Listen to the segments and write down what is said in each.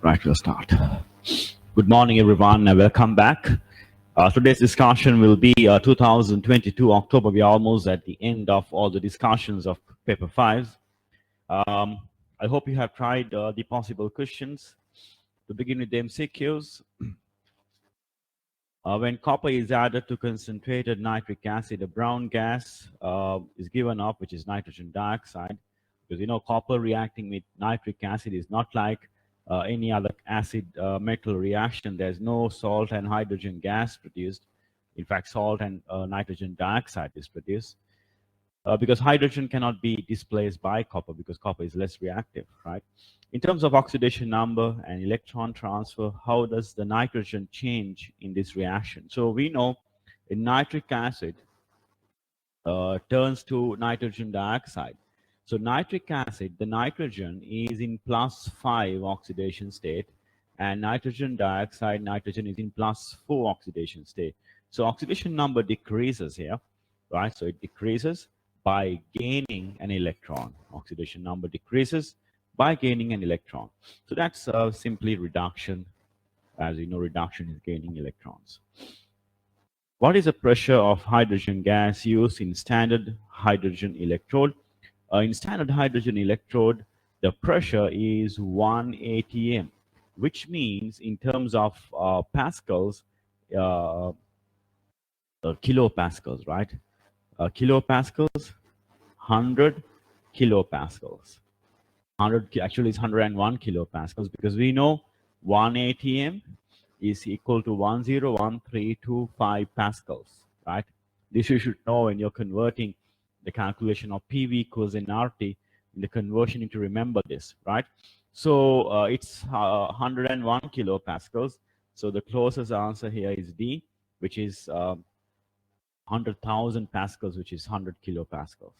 Right, we'll start. Good morning, everyone, and welcome back. Today's discussion will be 2022 October. We are almost at the end of all the discussions of paper 5. I hope you have tried the possible questions. To begin with the MCQs, when copper is added to concentrated nitric acid, a brown gas is given off, which is nitrogen dioxide. Because you know, copper reacting with nitric acid is not like any other acid metal reaction. There's no salt and hydrogen gas produced. In fact, salt and nitrogen dioxide is produced. Because hydrogen cannot be displaced by copper because copper is less reactive, right? In terms of oxidation number and electron transfer, how does the nitrogen change in this reaction? So we know in nitric acid turns to nitrogen dioxide. So nitric acid, the nitrogen is in +5 oxidation state, and nitrogen dioxide, nitrogen is in +4 oxidation state. So oxidation number decreases here, right? So it decreases by gaining an electron. Oxidation number decreases by gaining an electron. So that's simply reduction. As you know, reduction is gaining electrons. What is the pressure of hydrogen gas used in standard hydrogen electrode? In standard hydrogen electrode, the pressure is 1 atm, which means in terms of pascals, kilopascals, right? Kilopascals, 100 kilopascals. 100 actually is 101 kilopascals because we know 1 atm is equal to 101325 pascals, right? This you should know when you're converting the calculation of PV equals nRT. In the conversion, you need to remember this, right? So it's 101 kilopascals. So the closest answer here is D, which is 100,000 pascals, which is 100 kilopascals.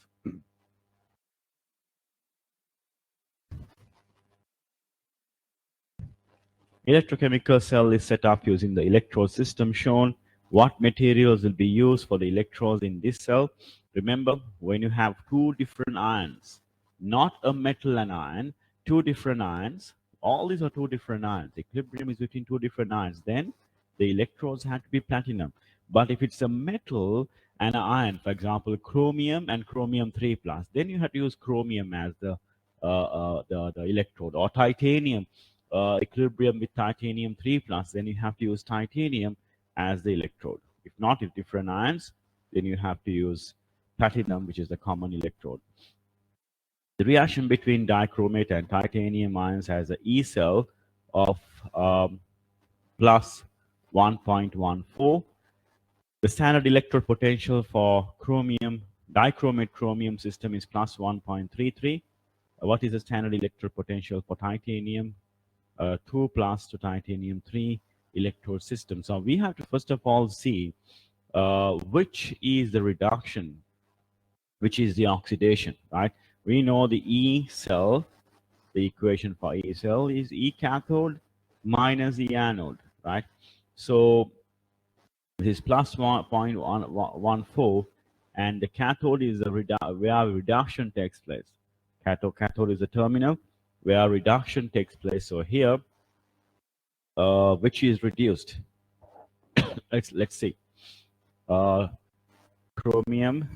Electrochemical cell is set up using the electrode system shown. What materials will be used for the electrodes in this cell? Remember, when you have two different ions, not a metal and ion, two different ions, all these are two different ions. Equilibrium is between two different ions. Then the electrodes have to be platinum. But if it's a metal and an ion, for example, chromium and chromium 3+, then you have to use chromium as the electrode, or titanium. Equilibrium with titanium 3+, then you have to use titanium as the electrode. If not, if different ions, then you have to use platinum, which is the common electrode. The reaction between dichromate and titanium ions has an E cell of plus 1.14. The standard electrode potential for dichromate chromium system is plus 1.33. What is the standard electrode potential for titanium 2+ to titanium 3 electrode system? So we have to first of all see which is the reduction, which is the oxidation, right? We know the E cell, the equation for E cell is E cathode minus E anode, right? So this is plus 1.14, and the cathode is where reduction takes place. Cathode is the terminal where reduction takes place. So here, which is reduced? let's see. Chromium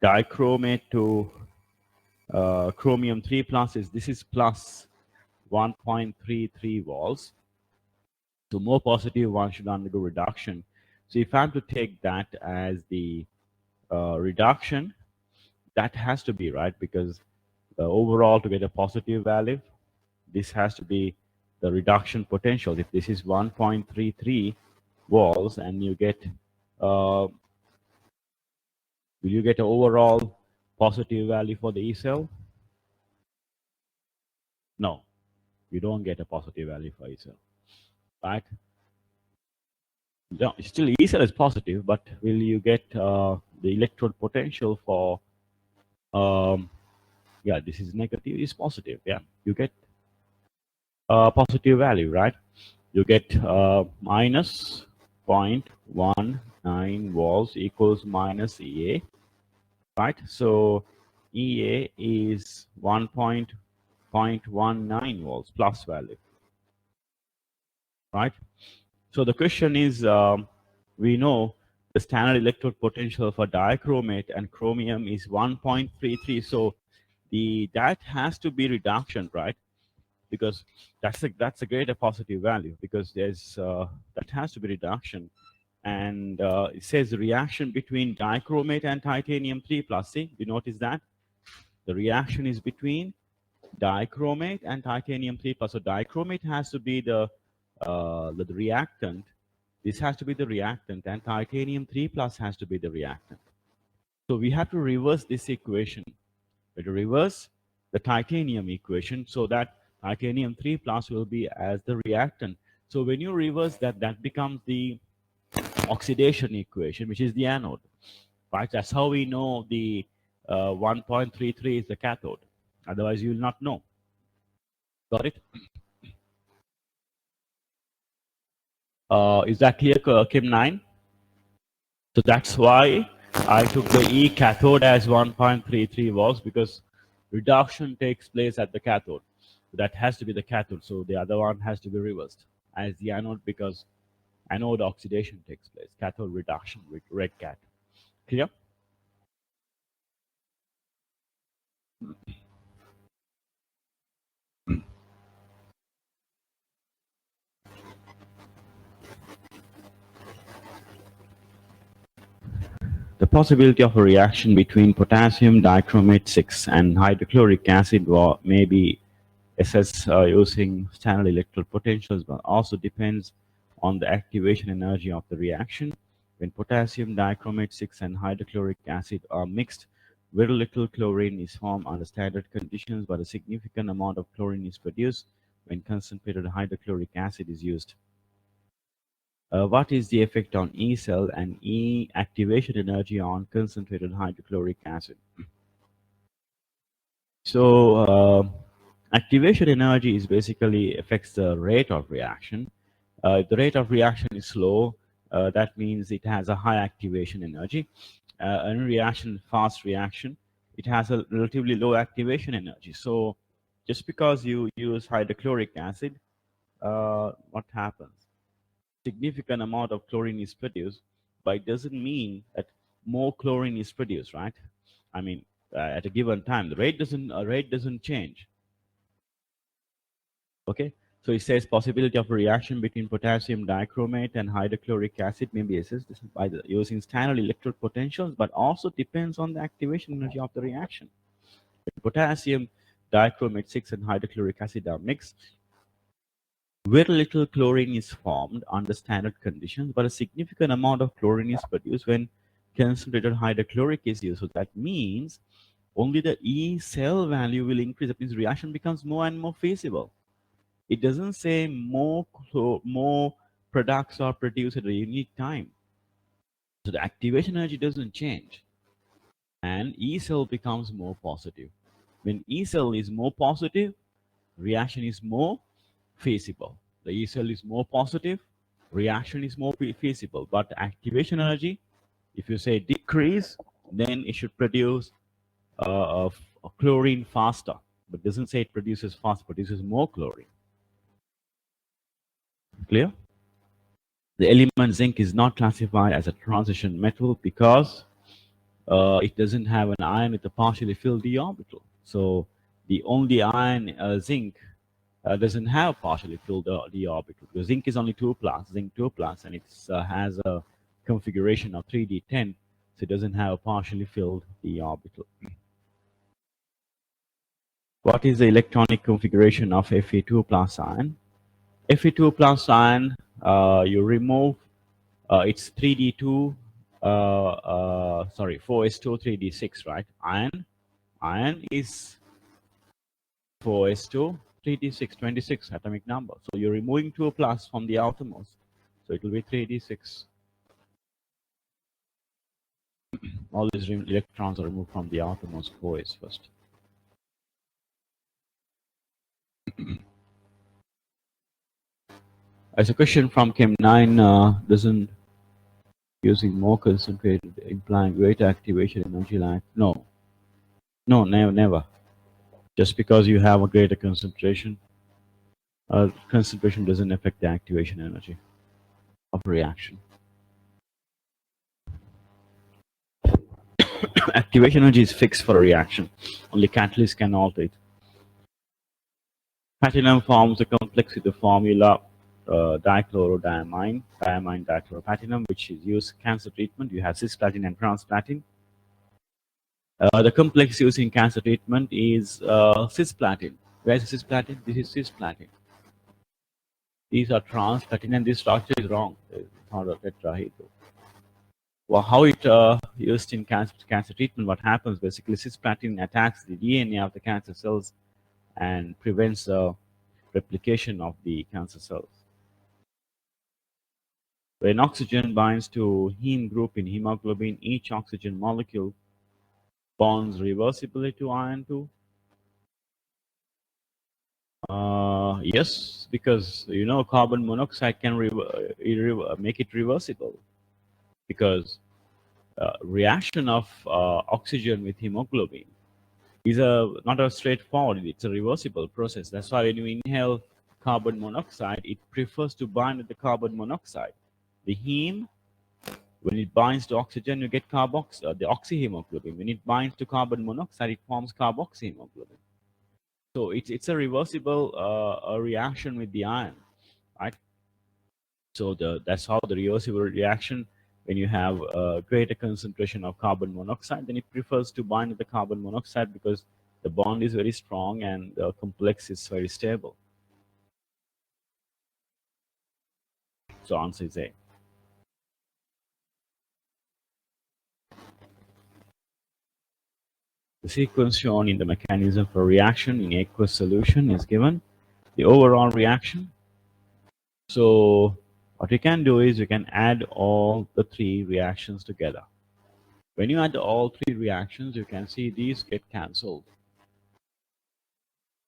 dichromate to chromium 3+, this is plus 1.33 volts. So more positive one should undergo reduction. So if I'm to take that as the reduction, that has to be right, because overall to get a positive value, this has to be the reduction potential. If this is 1.33 volts and you get, will you get an overall positive value for the E cell? No, you don't get a positive value for E cell, right? No, still E cell is positive, but will you get the electrode potential for, yeah, this is negative, is positive. Yeah, you get positive value, right? You get minus 0.19 volts equals minus EA, right? So EA is 1.19 volts plus value. right? So the question is, we know the standard electrode potential for dichromate and chromium is 1.33. So that has to be reduction, right? Because that's a greater positive value, because there's that has to be reduction. And it says the reaction between dichromate and titanium 3 plus. See, you notice that the reaction is between dichromate and titanium 3 plus. So dichromate has to be the reactant. This has to be the reactant, and titanium 3 plus has to be the reactant. So we have to reverse this equation. We have to reverse the titanium equation so that titanium 3 plus will be as the reactant. So when you reverse that, that becomes the oxidation equation, which is the anode, right? That's how we know the 1.33 is the cathode. Otherwise, you will not know. Got it? Is that clear, Kim 9? So that's why I took the E cathode as 1.33 volts, because reduction takes place at the cathode. So that has to be the cathode. So the other one has to be reversed as the anode, because anode oxidation takes place. Cathode reduction with red cat. Clear? The possibility of a reaction between potassium dichromate 6 and hydrochloric acid may be assessed using standard electrode potentials, but also depends on the activation energy of the reaction. When potassium dichromate 6 and hydrochloric acid are mixed, very little chlorine is formed under standard conditions, but a significant amount of chlorine is produced when concentrated hydrochloric acid is used. What is the effect on E cell and E activation energy on concentrated hydrochloric acid? So activation energy is basically affects the rate of reaction. If the rate of reaction is slow, that means it has a high activation energy. In reaction, fast reaction, it has a relatively low activation energy. So just because you use hydrochloric acid, what happens? Significant amount of chlorine is produced, but it doesn't mean that more chlorine is produced, right? I mean, at a given time, the rate doesn't change. Okay, so it says possibility of a reaction between potassium dichromate and hydrochloric acid may be assessed by using standard electrode potentials, but also depends on the activation energy of the reaction. When potassium dichromate 6 and hydrochloric acid are mixed, very little chlorine is formed under standard conditions, but a significant amount of chlorine is produced when concentrated hydrochloric is used. So that means only the E cell value will increase. That means reaction becomes more and more feasible. It doesn't say more products are produced at a unique time. So the activation energy doesn't change, and E cell becomes more positive. When E cell is more positive, reaction is more feasible. The E cell is more positive, reaction is more feasible. But activation energy, if you say decrease, then it should produce a chlorine faster. But doesn't say it produces fast, produces more chlorine. Clear? The element zinc is not classified as a transition metal because it doesn't have an ion with a partially filled d orbital. So the only ion zinc doesn't have partially filled d orbital, because zinc is only 2 plus, zinc 2 plus, and it has a configuration of 3d10, so it doesn't have a partially filled d orbital. What is the electronic configuration of Fe2 plus ion? Fe2 plus ion, you remove it's 3d2, sorry, 4s2, 3d6, right? Ion is 4s2, 3d6, 26 atomic number. So you're removing 2 plus from the outermost. So it will be 3d6. All these electrons are removed from the outermost 4s first. As a question from Chem 9, doesn't using more concentrated implying greater activation energy like? No. No, never. Just because you have a greater concentration Concentration doesn't affect the activation energy of reaction. Activation energy is fixed for a reaction. Only catalyst can alter it. Platinum forms a complex with the formula diamine dichloropplatinum, which is used in cancer treatment. You have cisplatin and transplatin. The complex used in cancer treatment is cisplatin. Where is cisplatin? This is cisplatin. These are transplatin, and this structure is wrong. It's not a tetrahedral. Well, how it used in cancer treatment? What happens basically? Cisplatin attacks the DNA of the cancer cells and prevents the replication of the cancer cells. When oxygen binds to heme group in hemoglobin, each oxygen molecule bonds reversibly to iron 2. Yes, because carbon monoxide can make it reversible, because reaction of oxygen with hemoglobin is not a straightforward, it's a reversible process. That's why when you inhale carbon monoxide, it prefers to bind with the carbon monoxide. The heme, when it binds to oxygen, you get the oxyhemoglobin. When it binds to carbon monoxide, it forms carboxyhemoglobin. So it's a reversible a reaction with the iron, right? So that's how the reversible reaction. When you have a greater concentration of carbon monoxide, then it prefers to bind with the carbon monoxide because the bond is very strong and the complex is very stable. So answer is A. The sequence shown in the mechanism for reaction in aqueous solution is given. The overall reaction. So what we can do is we can add all the three reactions together. When you add all three reactions, you can see these get cancelled.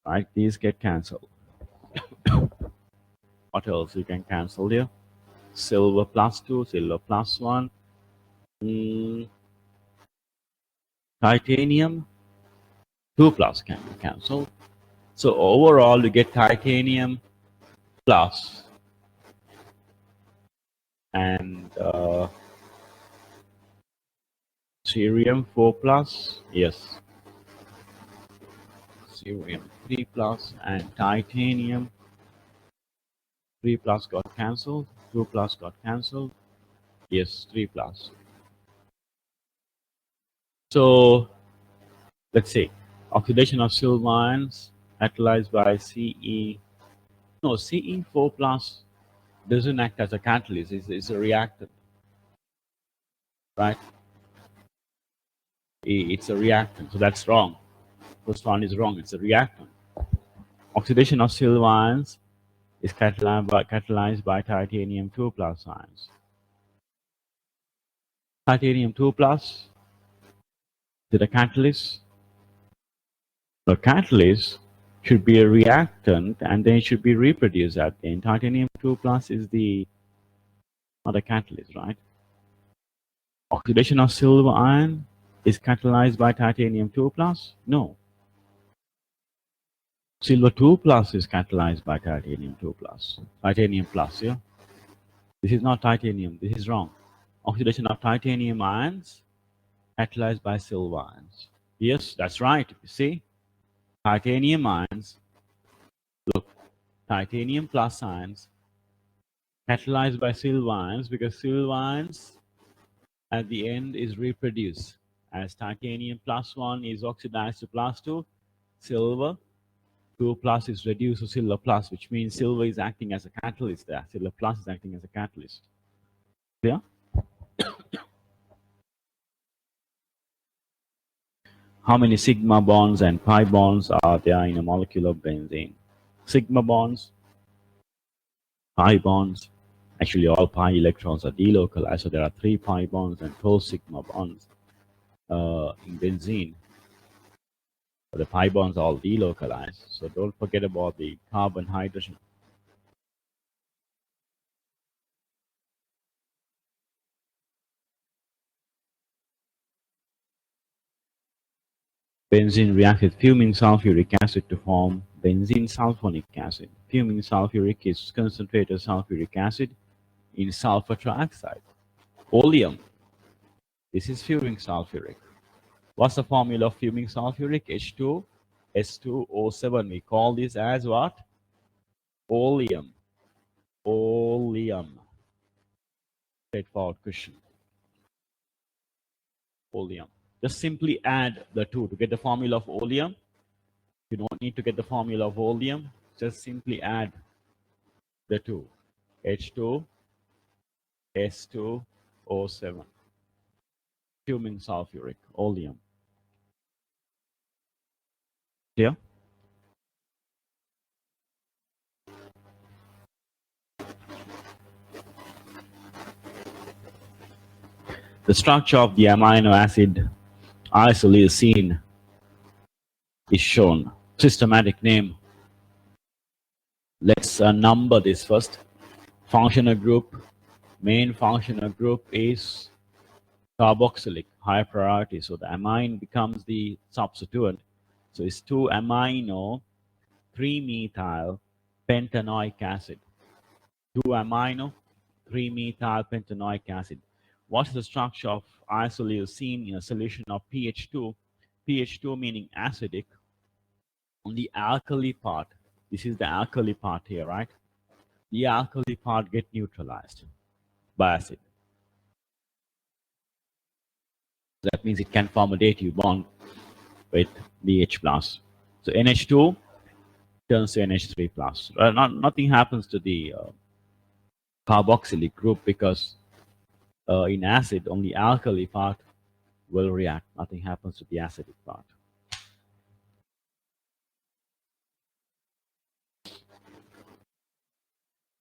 Right? These get cancelled. What else you can cancel here? Silver plus 2, silver plus 1. Titanium 2 plus can be cancelled. So overall, you get titanium plus and cerium 4 plus. Yes. Cerium 3 plus and titanium 3 plus got cancelled. 2 plus got cancelled. Yes, 3 plus. So let's say oxidation of silver ions catalyzed by Ce. No, Ce4 plus doesn't act as a catalyst. It's a reactant, right? It's a reactant, so that's wrong. First one is wrong. It's a reactant. Oxidation of silver ions is catalyzed by titanium 2 plus ions. Titanium 2 plus, is it a catalyst? The catalyst should be a reactant and then it should be reproduced at the end. Titanium 2 plus is not a catalyst, right? Oxidation of silver ion is catalyzed by titanium 2 plus? No. Silver 2 plus is catalyzed by titanium 2 plus. Titanium plus, yeah? This is not titanium. This is wrong. Oxidation of titanium ions catalyzed by silver ions. Yes, that's right. You see? Titanium ions, look, titanium plus ions catalyzed by silver ions, because silver ions at the end is reproduced as titanium plus 1 is oxidized to plus 2, silver 2 plus is reduced to silver plus, which means silver is acting as a catalyst there. Silver plus is acting as a catalyst. Clear? How many sigma bonds and pi bonds are there in a molecule of benzene? Sigma bonds, pi bonds. Actually, all pi electrons are delocalized, so there are 3 pi bonds and 4 sigma bonds in benzene. But the pi bonds are all delocalized, so don't forget about the carbon hydrogen. Benzene reacts with fuming sulfuric acid to form benzene sulfonic acid. Fuming sulfuric is concentrated sulfuric acid in sulfur trioxide. Oleum, this is fuming sulfuric. What's the formula of fuming sulfuric? H2S2O7. We call this as what? Oleum. Oleum. Straightforward question. Oleum. Just simply add the two to get the formula of oleum. You don't need to get the formula of oleum. Just simply add the two. H2S2O7. Fuming sulfuric. Oleum. Clear? The structure of the amino acid isoleucine is shown. Systematic name. Let's number this first. Functional group. Main functional group is carboxylic, high priority. So the amine becomes the substituent. So it's 2-amino 3-methyl pentanoic acid. 2-amino 3-methyl pentanoic acid. What is the structure of isoleucine in a solution of pH2? pH2 meaning acidic. On the alkali part, this is the alkali part here, right? The alkali part get neutralized by acid. That means it can form a dative bond with BH plus. So NH2 turns to NH3 plus. Nothing happens to the carboxylic group because in acid only alkali part will react. Nothing happens to the acidic part.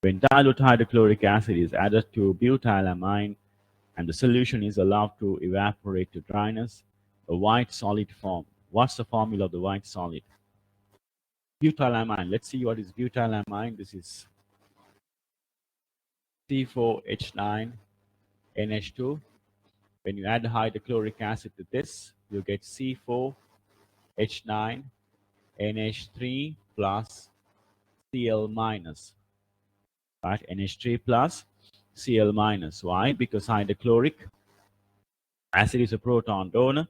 When dilute hydrochloric acid is added to butylamine and the solution is allowed to evaporate to dryness, a white solid form. What's the formula of the white solid? Butylamine. Let's see what is butylamine. This is C4H9 NH2. When you add hydrochloric acid to this, you get C4H9 NH3 plus Cl minus. Right? NH3 plus Cl minus. Why? Because hydrochloric acid is a proton donor.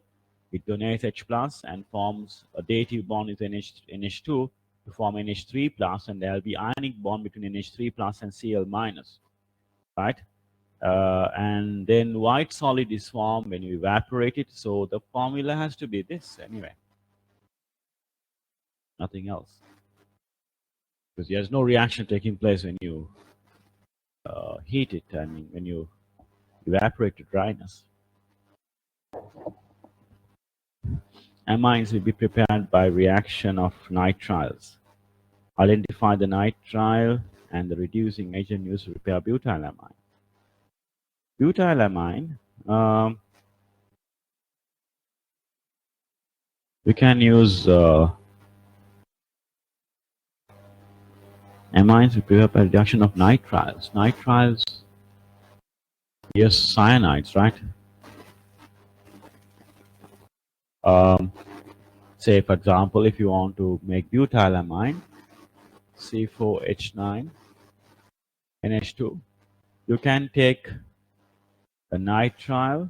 It donates H plus and forms a dative bond with NH2 to form NH3 plus, and there will be ionic bond between NH3 plus and Cl minus. Right? And then white solid is formed when you evaporate it. So the formula has to be this anyway. Nothing else. Because there's no reaction taking place when you heat it. I mean, when you evaporate to dryness. Amines will be prepared by reaction of nitriles. Identify the nitrile and the reducing agent used to prepare butylamine. Butylamine, we can use amines to prepare by reduction of nitriles. Nitriles, yes, cyanides, right? Say, for example, if you want to make butylamine, C4H9 NH2, you can take a nitrile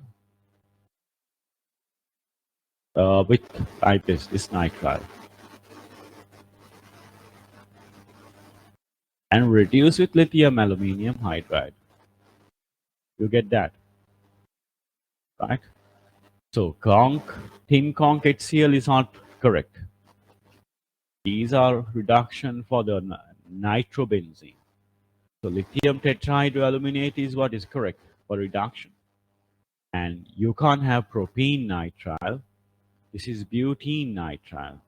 with like this nitrile and reduce with lithium aluminium hydride. You get that, right? So thin conc HCl is not correct. These are reduction for the nitrobenzene. So lithium tetrahydroaluminate is what is correct for reduction. And you can't have propene nitrile. This is butene nitrile.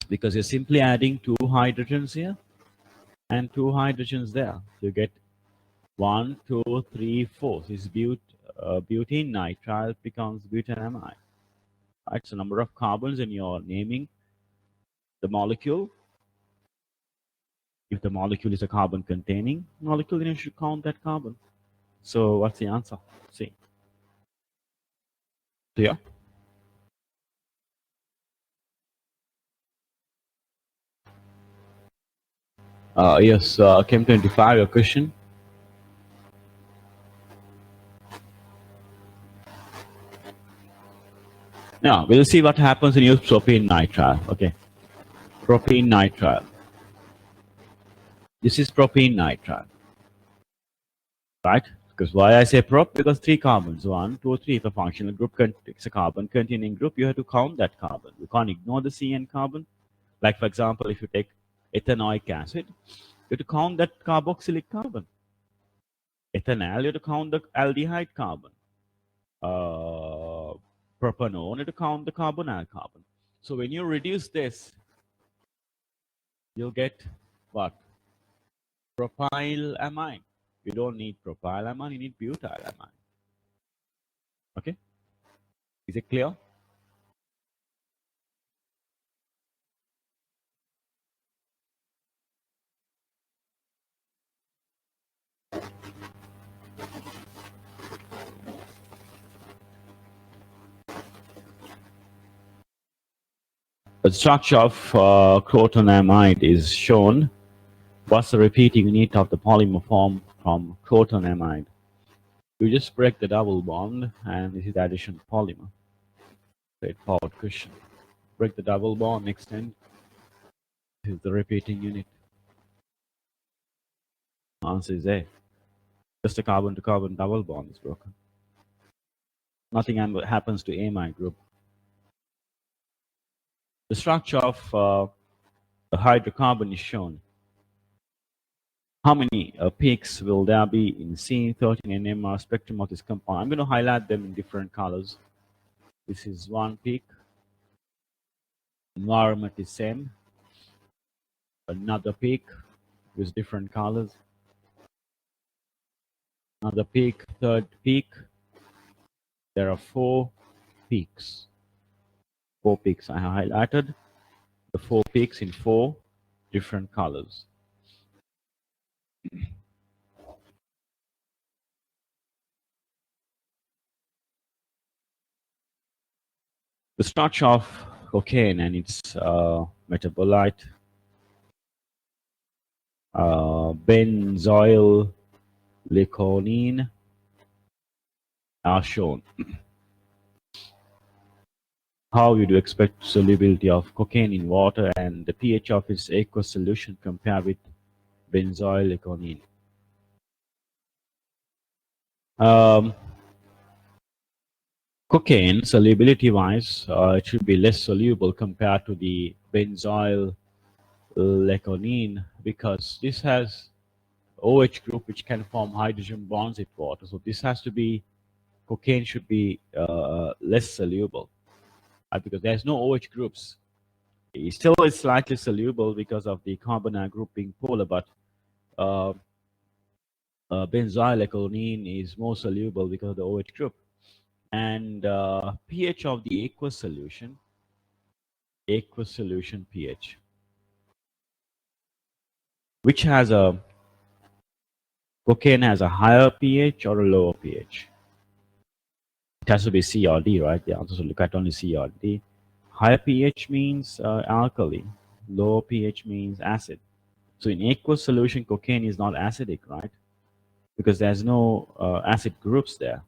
Because you're simply adding 2 hydrogens here and 2 hydrogens there. You get 1, 2, 3, 4. This butene nitrile becomes butanamide. Right? So number of carbons in your naming the molecule. If the molecule is a carbon containing molecule, then you should count that carbon. So what's the answer? C. Clear? Yes, Chem 25, your question. Now, we'll see what happens when you use propene nitrile. Okay, propene nitrile. This is propene nitrile, right? Because why I say prop? Because three carbons, one, two, or three. If a functional group it's a carbon containing group, you have to count that carbon. You can't ignore the C and carbon. Like for example, if you take ethanoic acid, you have to count that carboxylic carbon. Ethanol, you have to count the aldehyde carbon. Uh, Propanone, you have to count the carbonyl carbon. So when you reduce this, you'll get what? Propylamine. You don't need propylamine, you need butylamine. Okay? Is it clear? The structure of crotonamide is shown. What's the repeating unit of the polymer formed from crotonamide? You just break the double bond, and this is the addition polymer. Straightforward question. Break the double bond, extend. This is the repeating unit. Answer is A. Just a carbon to carbon double bond is broken. Nothing happens to amide group. The structure of the hydrocarbon is shown. How many peaks will there be in C13 NMR spectrum of this compound? I'm going to highlight them in different colors. This is one peak. Environment is same. Another peak with different colors. Another peak, third peak. There are four peaks. Four peaks I have highlighted. The four peaks in four different colors. The structure of cocaine and its metabolite, benzoyl liconene, are shown. How would you expect solubility of cocaine in water and the pH of its aqueous solution compared with benzoyl liconene? Um, Cocaine, solubility wise, it should be less soluble compared to the benzoyl liconene because this has OH group which can form hydrogen bonds with water. So this has to be, cocaine should be less soluble because there's no OH groups. It still is slightly soluble because of the carbonyl group being polar, but uh, benzyl liconene is more soluble because of the OH group. And pH of the aqueous solution pH, which has a, cocaine has a higher pH or a lower pH? It has to be C or D, right? The answer should look at only C or D. Higher pH means alkali, lower pH means acid. So in aqueous solution, cocaine is not acidic, right? Because there's no acid groups there.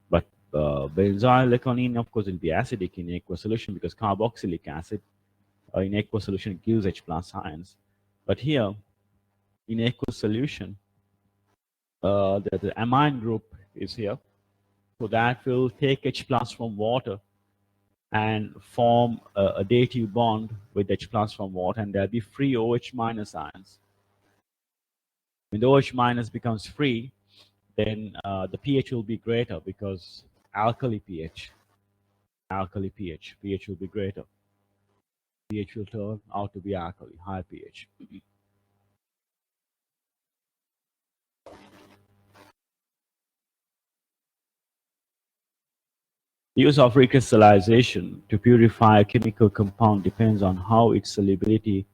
But benzyl liconene, of course, will be acidic in aqueous solution because carboxylic acid in aqueous solution gives H plus ions. But here, in aqueous solution, the amine group is here. So that will take H plus from water and form a dative bond with H plus from water, and there'll be free OH minus ions. When the OH minus becomes free, then the pH will be greater because alkali pH will be greater. pH will turn out to be alkali, high pH. Use of recrystallization to purify a chemical compound depends on how its solubility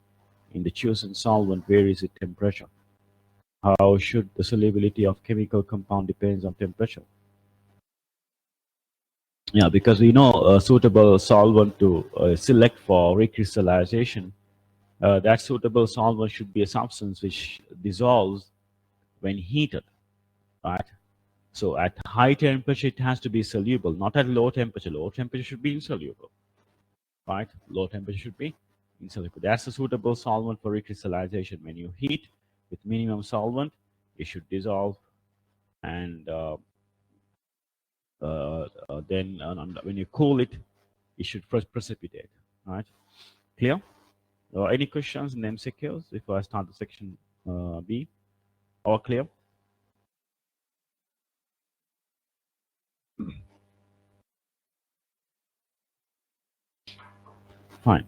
in the chosen solvent varies with temperature. How should the solubility of chemical compound depends on temperature? Yeah, because we know a suitable solvent to select for recrystallization That suitable solvent should be a substance which dissolves when heated, right? So at high temperature, it has to be soluble, not at low temperature. Low temperature should be insoluble, right? Low temperature should be insoluble. That's a suitable solvent for recrystallization. When you heat with minimum solvent, it should dissolve, and then when you cool it, it should first precipitate, right? Clear? Any questions in MCQs before I start the section B? All clear? Fine.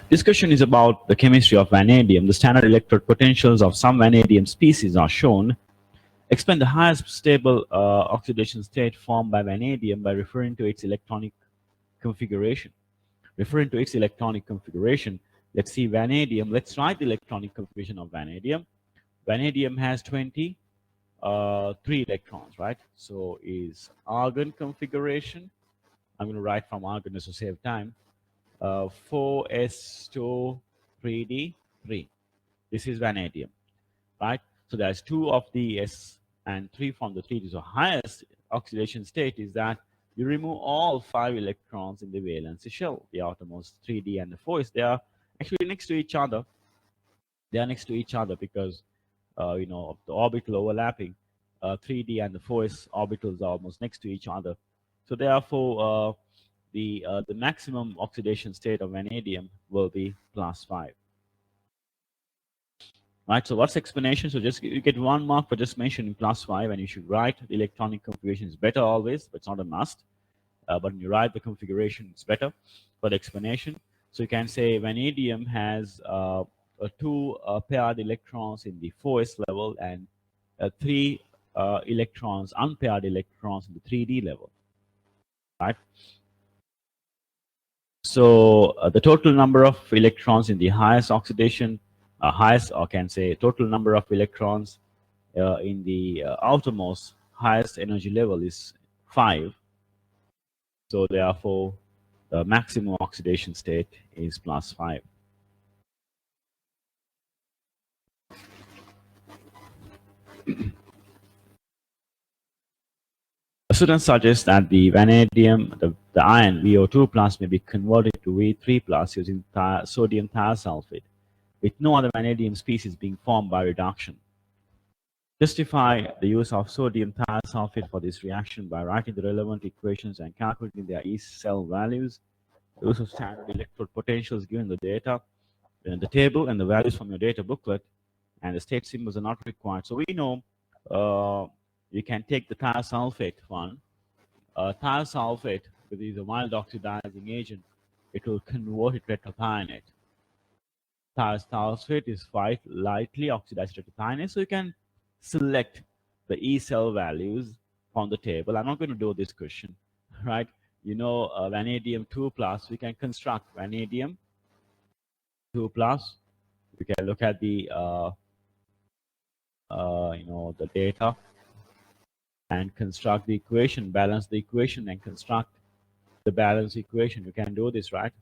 This question is about the chemistry of vanadium. The standard electrode potentials of some vanadium species are shown. Explain the highest stable oxidation state formed by vanadium by referring to its electronic configuration. Referring to its electronic configuration, let's see vanadium. Let's write the electronic configuration of vanadium. Vanadium has 23 electrons, right? So is argon configuration. I'm going to write from argon just to save time. 4s2 3d3. This is vanadium, right? So there's 2 of the s and 3 from the 3d. So highest oxidation state is that you remove all 5 electrons in the valency shell. The outermost 3d and the 4s, they are actually next to each other. They are next to each other because of the orbital overlapping. 3d and the 4s orbitals are almost next to each other. So therefore, the maximum oxidation state of vanadium will be +5. Right, so what's explanation? So just you get 1 mark for just mentioning +5, and you should write the electronic configuration is better always, but it's not a must. But when you write the configuration, it's better for the explanation. So you can say vanadium has 2 paired electrons in the 4s level and 3 electrons, unpaired electrons in the 3d level, right? So the total number of electrons in the highest oxidation, highest, or can say total number of electrons in the outermost highest energy level is 5. So therefore, the maximum oxidation state is +5. Students suggest that the vanadium, the ion VO2 plus may be converted to V3 plus using sodium thiosulfate, with no other vanadium species being formed by reduction. Justify the use of sodium thiosulfate for this reaction by writing the relevant equations and calculating their Edexcel values. The use of standard electrode potentials given the data in the table and the values from your data booklet, and the state symbols are not required. So we know you can take the thiosulfate one. Thiosulfate, because it is a mild oxidizing agent, it will convert it to thiothionate. Thiosulfate is quite lightly oxidized to thiothionate, so you can select the E cell values from the table. I'm not going to do this question, right? Vanadium 2 plus, we can construct vanadium 2 plus. We can look at the the data and construct the equation, balance the equation, and construct the balance equation. You can do this, right?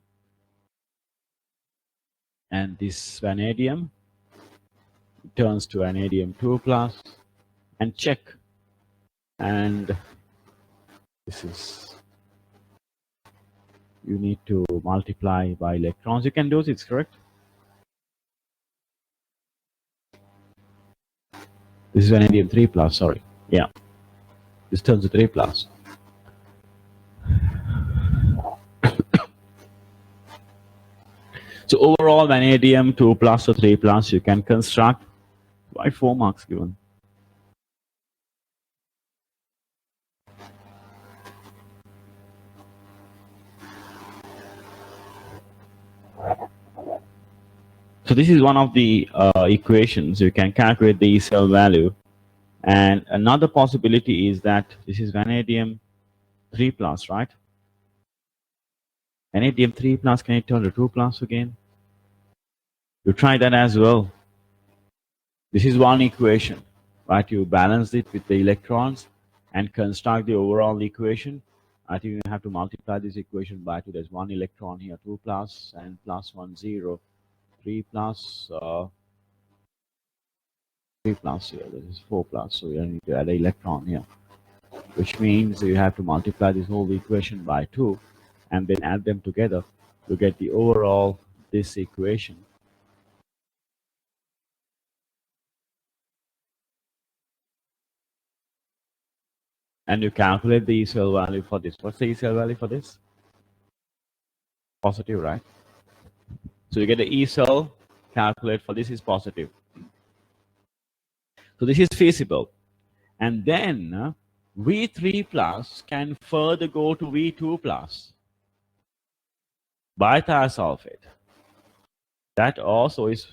And this vanadium turns to vanadium 2 plus, and check. And this is, you need to multiply by electrons. You can do this, correct? This is vanadium 3 plus, sorry. Yeah. This turns to 3 plus. So overall, vanadium 2 plus or 3 plus, you can construct. Why 4 marks given? So this is one of the equations. You can calculate the cell value. And another possibility is that this is vanadium 3 plus, right? Vanadium 3 plus, can it turn to 2 plus again? You try that as well. This is one equation, right? You balance it with the electrons and construct the overall equation. I think you have to multiply this equation by 2. There's one electron here, 2 plus and plus 1, 0, 3 plus, 3 plus here. This is 4 plus, so you need to add an electron here, which means you have to multiply this whole equation by 2 and then add them together to get the overall this equation. And you calculate the E cell value for this. What's the E cell value for this? Positive, right? So you get the E cell, calculate for this is positive. So this is feasible. And then V3 plus can further go to V2 plus by thiosulfate. That also is,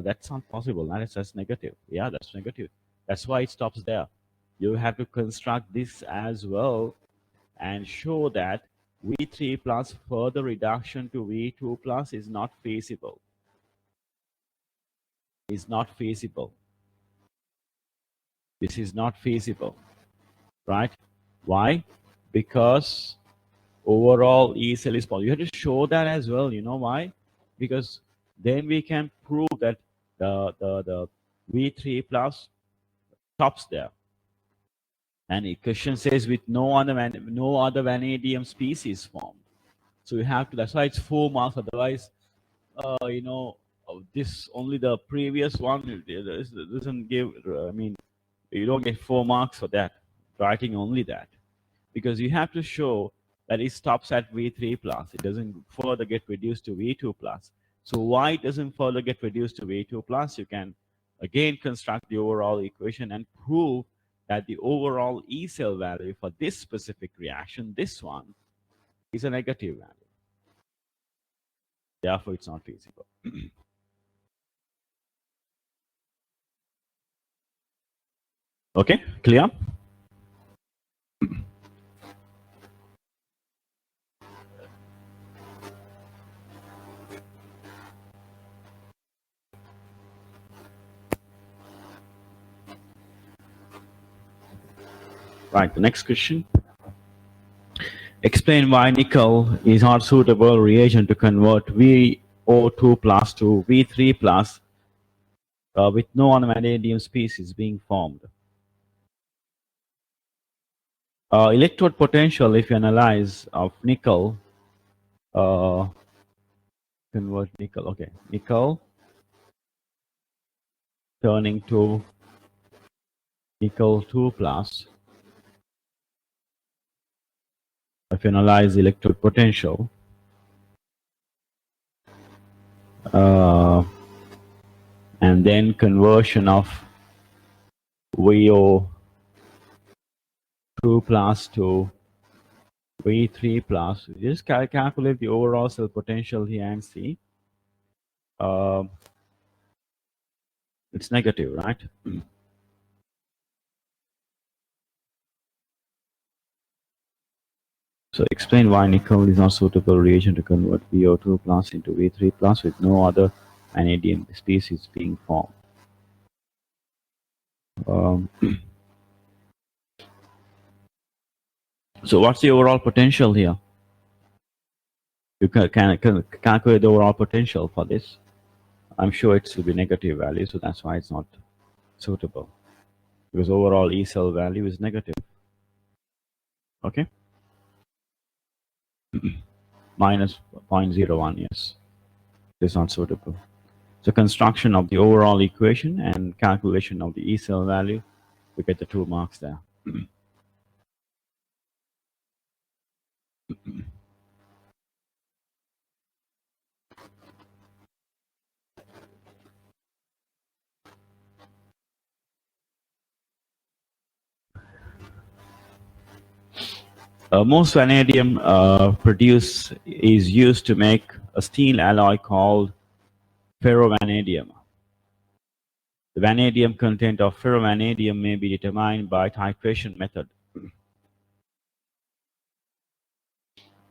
that's not possible. That's negative. Yeah, that's negative. That's why it stops there. You have to construct this as well and show that V3 plus further reduction to V2 plus is not feasible. Is not feasible. This is not feasible, right? Why? Because overall E cell is positive. You have to show that as well. You know why? Because then we can prove that the V3 plus stops there. And the question says with no other vanadium species formed. So you have to. That's why it's 4 marks. Otherwise, you know, this only the previous one doesn't give. I mean, you don't get 4 marks for that. Writing only that, because you have to show that it stops at V3 plus. It doesn't further get reduced to V2 plus. So why it doesn't further get reduced to V2 plus? You can again construct the overall equation and prove that the overall E cell value for this specific reaction, this one, is a negative value. Therefore, it's not feasible. Okay, clear? Right, the next question. Explain why nickel is not suitable reagent to convert VO2 plus to V3 plus with no vanadium species being formed. Electrode potential, if you analyze of nickel, convert nickel, okay, nickel turning to nickel 2 plus. If you analyze electrode potential, and then conversion of VO2 plus to V3 plus, just calculate the overall cell potential here and see. It's negative, right? So explain why nickel is not suitable reagent to convert VO2 plus into V3 plus with no other vanadium species being formed. So what's the overall potential here? You can calculate the overall potential for this. I'm sure it will be negative value, so that's why it's not suitable. Because overall E cell value is negative. Okay? Minus 0.01, yes. It's not suitable. So construction of the overall equation and calculation of the E cell value, we get the 2 marks there. Most vanadium produced is used to make a steel alloy called ferrovanadium. The vanadium content of ferrovanadium may be determined by titration method.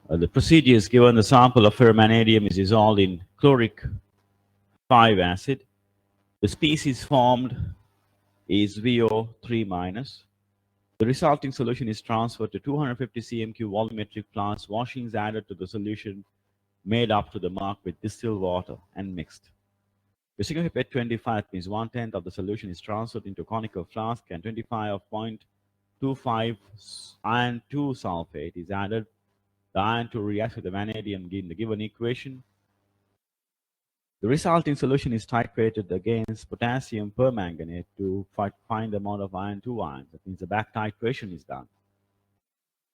The procedure is given the sample of ferrovanadium is dissolved in chloric 5 acid. The species formed is VO3 minus. The resulting solution is transferred to 250 cm3 volumetric flask. Washing is added to the solution made up to the mark with distilled water and mixed. Basically, at 25 means 1/10 of the solution is transferred into conical flask and 25 of 0.25 iron 2 sulfate is added. The iron 2 reacts with the vanadium in the given equation. The resulting solution is titrated against potassium permanganate to find the amount of iron 2 ions. That means the back titration is done.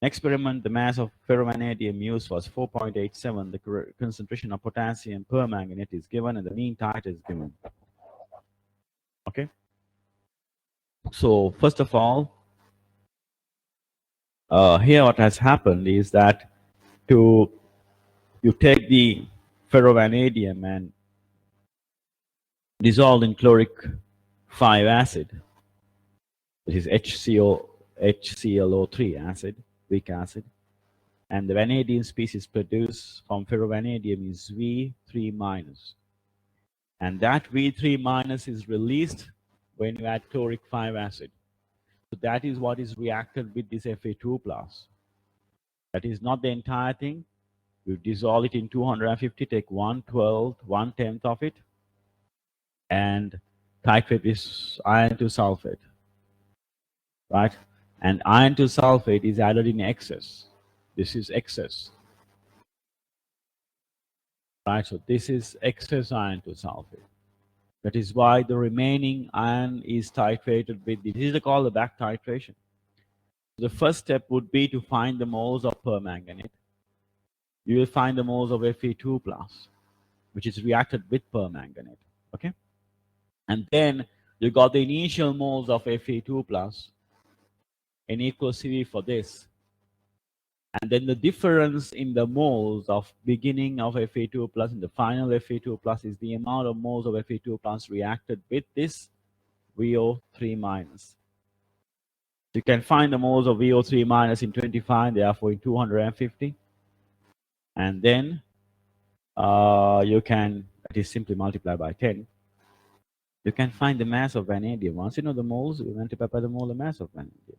In experiment, the mass of ferrovanadium used was 4.87. The concentration of potassium permanganate is given and the mean titer is given. Okay. So first of all, here what has happened is that you take the ferrovanadium and dissolved in chloric 5 acid, which is HClO3 acid, weak acid, and the vanadium species produced from ferrovanadium is V3 minus. And that V3 minus is released when you add chloric 5 acid. So that is what is reacted with this Fa2 plus. That is not the entire thing. You dissolve it in 250, take 1/12, 1/10 of it, and titrate this iron 2 sulfate, right? And iron 2 sulfate is added in excess. This is excess, right? So this is excess iron 2 sulfate. That is why the remaining iron is titrated with this. This is called the back titration. The first step would be to find the moles of permanganate. You will find the moles of Fe2 plus, which is reacted with permanganate. Okay? And then you got the initial moles of Fe2 plus, N equals CV for this. And then the difference in the moles of beginning of Fe2 plus and the final Fe2 plus is the amount of moles of Fe2 plus reacted with this VO3 minus. You can find the moles of VO3 minus in 25, therefore in 250. And then you can, that is simply multiply by 10. You can find the mass of vanadium. Once you know the moles, you multiply by the molar mass of vanadium.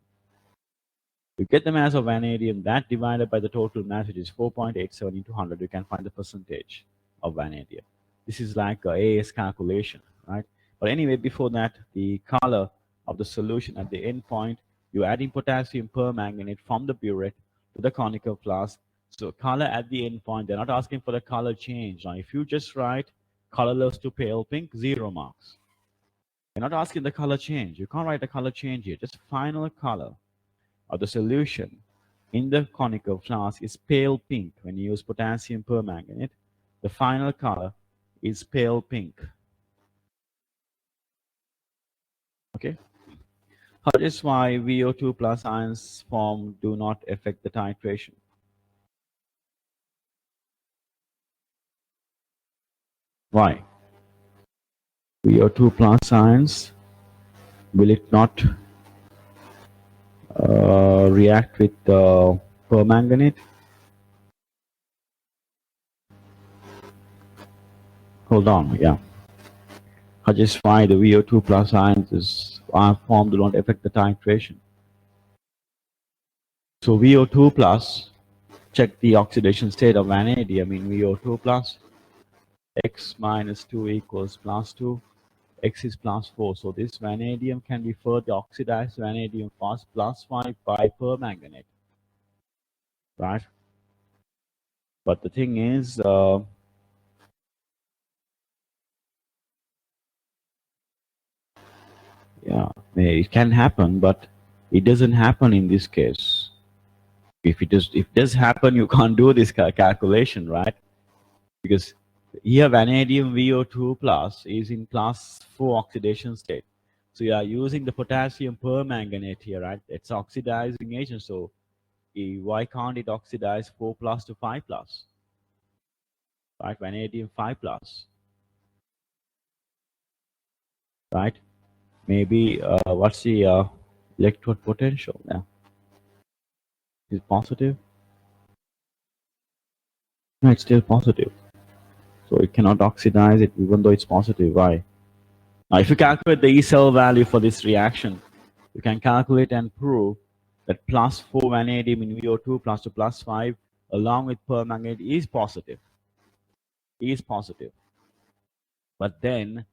You get the mass of vanadium, that divided by the total mass, which is 4.87 into 100, you can find the percentage of vanadium. This is like a AS calculation, right? But anyway, before that, the color of the solution at the end point, you're adding potassium permanganate from the burette to the conical flask. So color at the end point, they're not asking for the color change. Now, if you just write colorless to pale pink, 0 marks. They're not asking the color change. You can't write the color change here, just final color of the solution in the conical flask is pale pink. When you use potassium permanganate, the final color is pale pink. Okay. That is why VO2 plus ions form do not affect the titration. Why? VO2 plus ions, will it not react with permanganate? Hold on, yeah. That is why the VO2 plus ions form do not affect the titration. So VO2 plus, check the oxidation state of vanadium in VO2 plus. X minus 2 equals plus 2. X is plus 4. So this vanadium can be further oxidized vanadium fast plus 5 by permanganate. Right? But the thing is, yeah, it can happen, but it doesn't happen in this case. If it does happen, you can't do this calculation, right? Because here vanadium VO2 plus is in class 4 oxidation state. So you are using the potassium permanganate here, right? It's oxidizing agent. So why can't it oxidize 4 plus to 5 plus? Right? Vanadium 5 plus. Right? Maybe what's the electrode potential? Yeah. Is it positive? No, it's still positive. So it cannot oxidize it even though it's positive. Why? Now, if you calculate the E cell value for this reaction, you can calculate and prove that plus 4 vanadium in VO2 plus to plus 5 along with permanganate is positive. Is positive. But then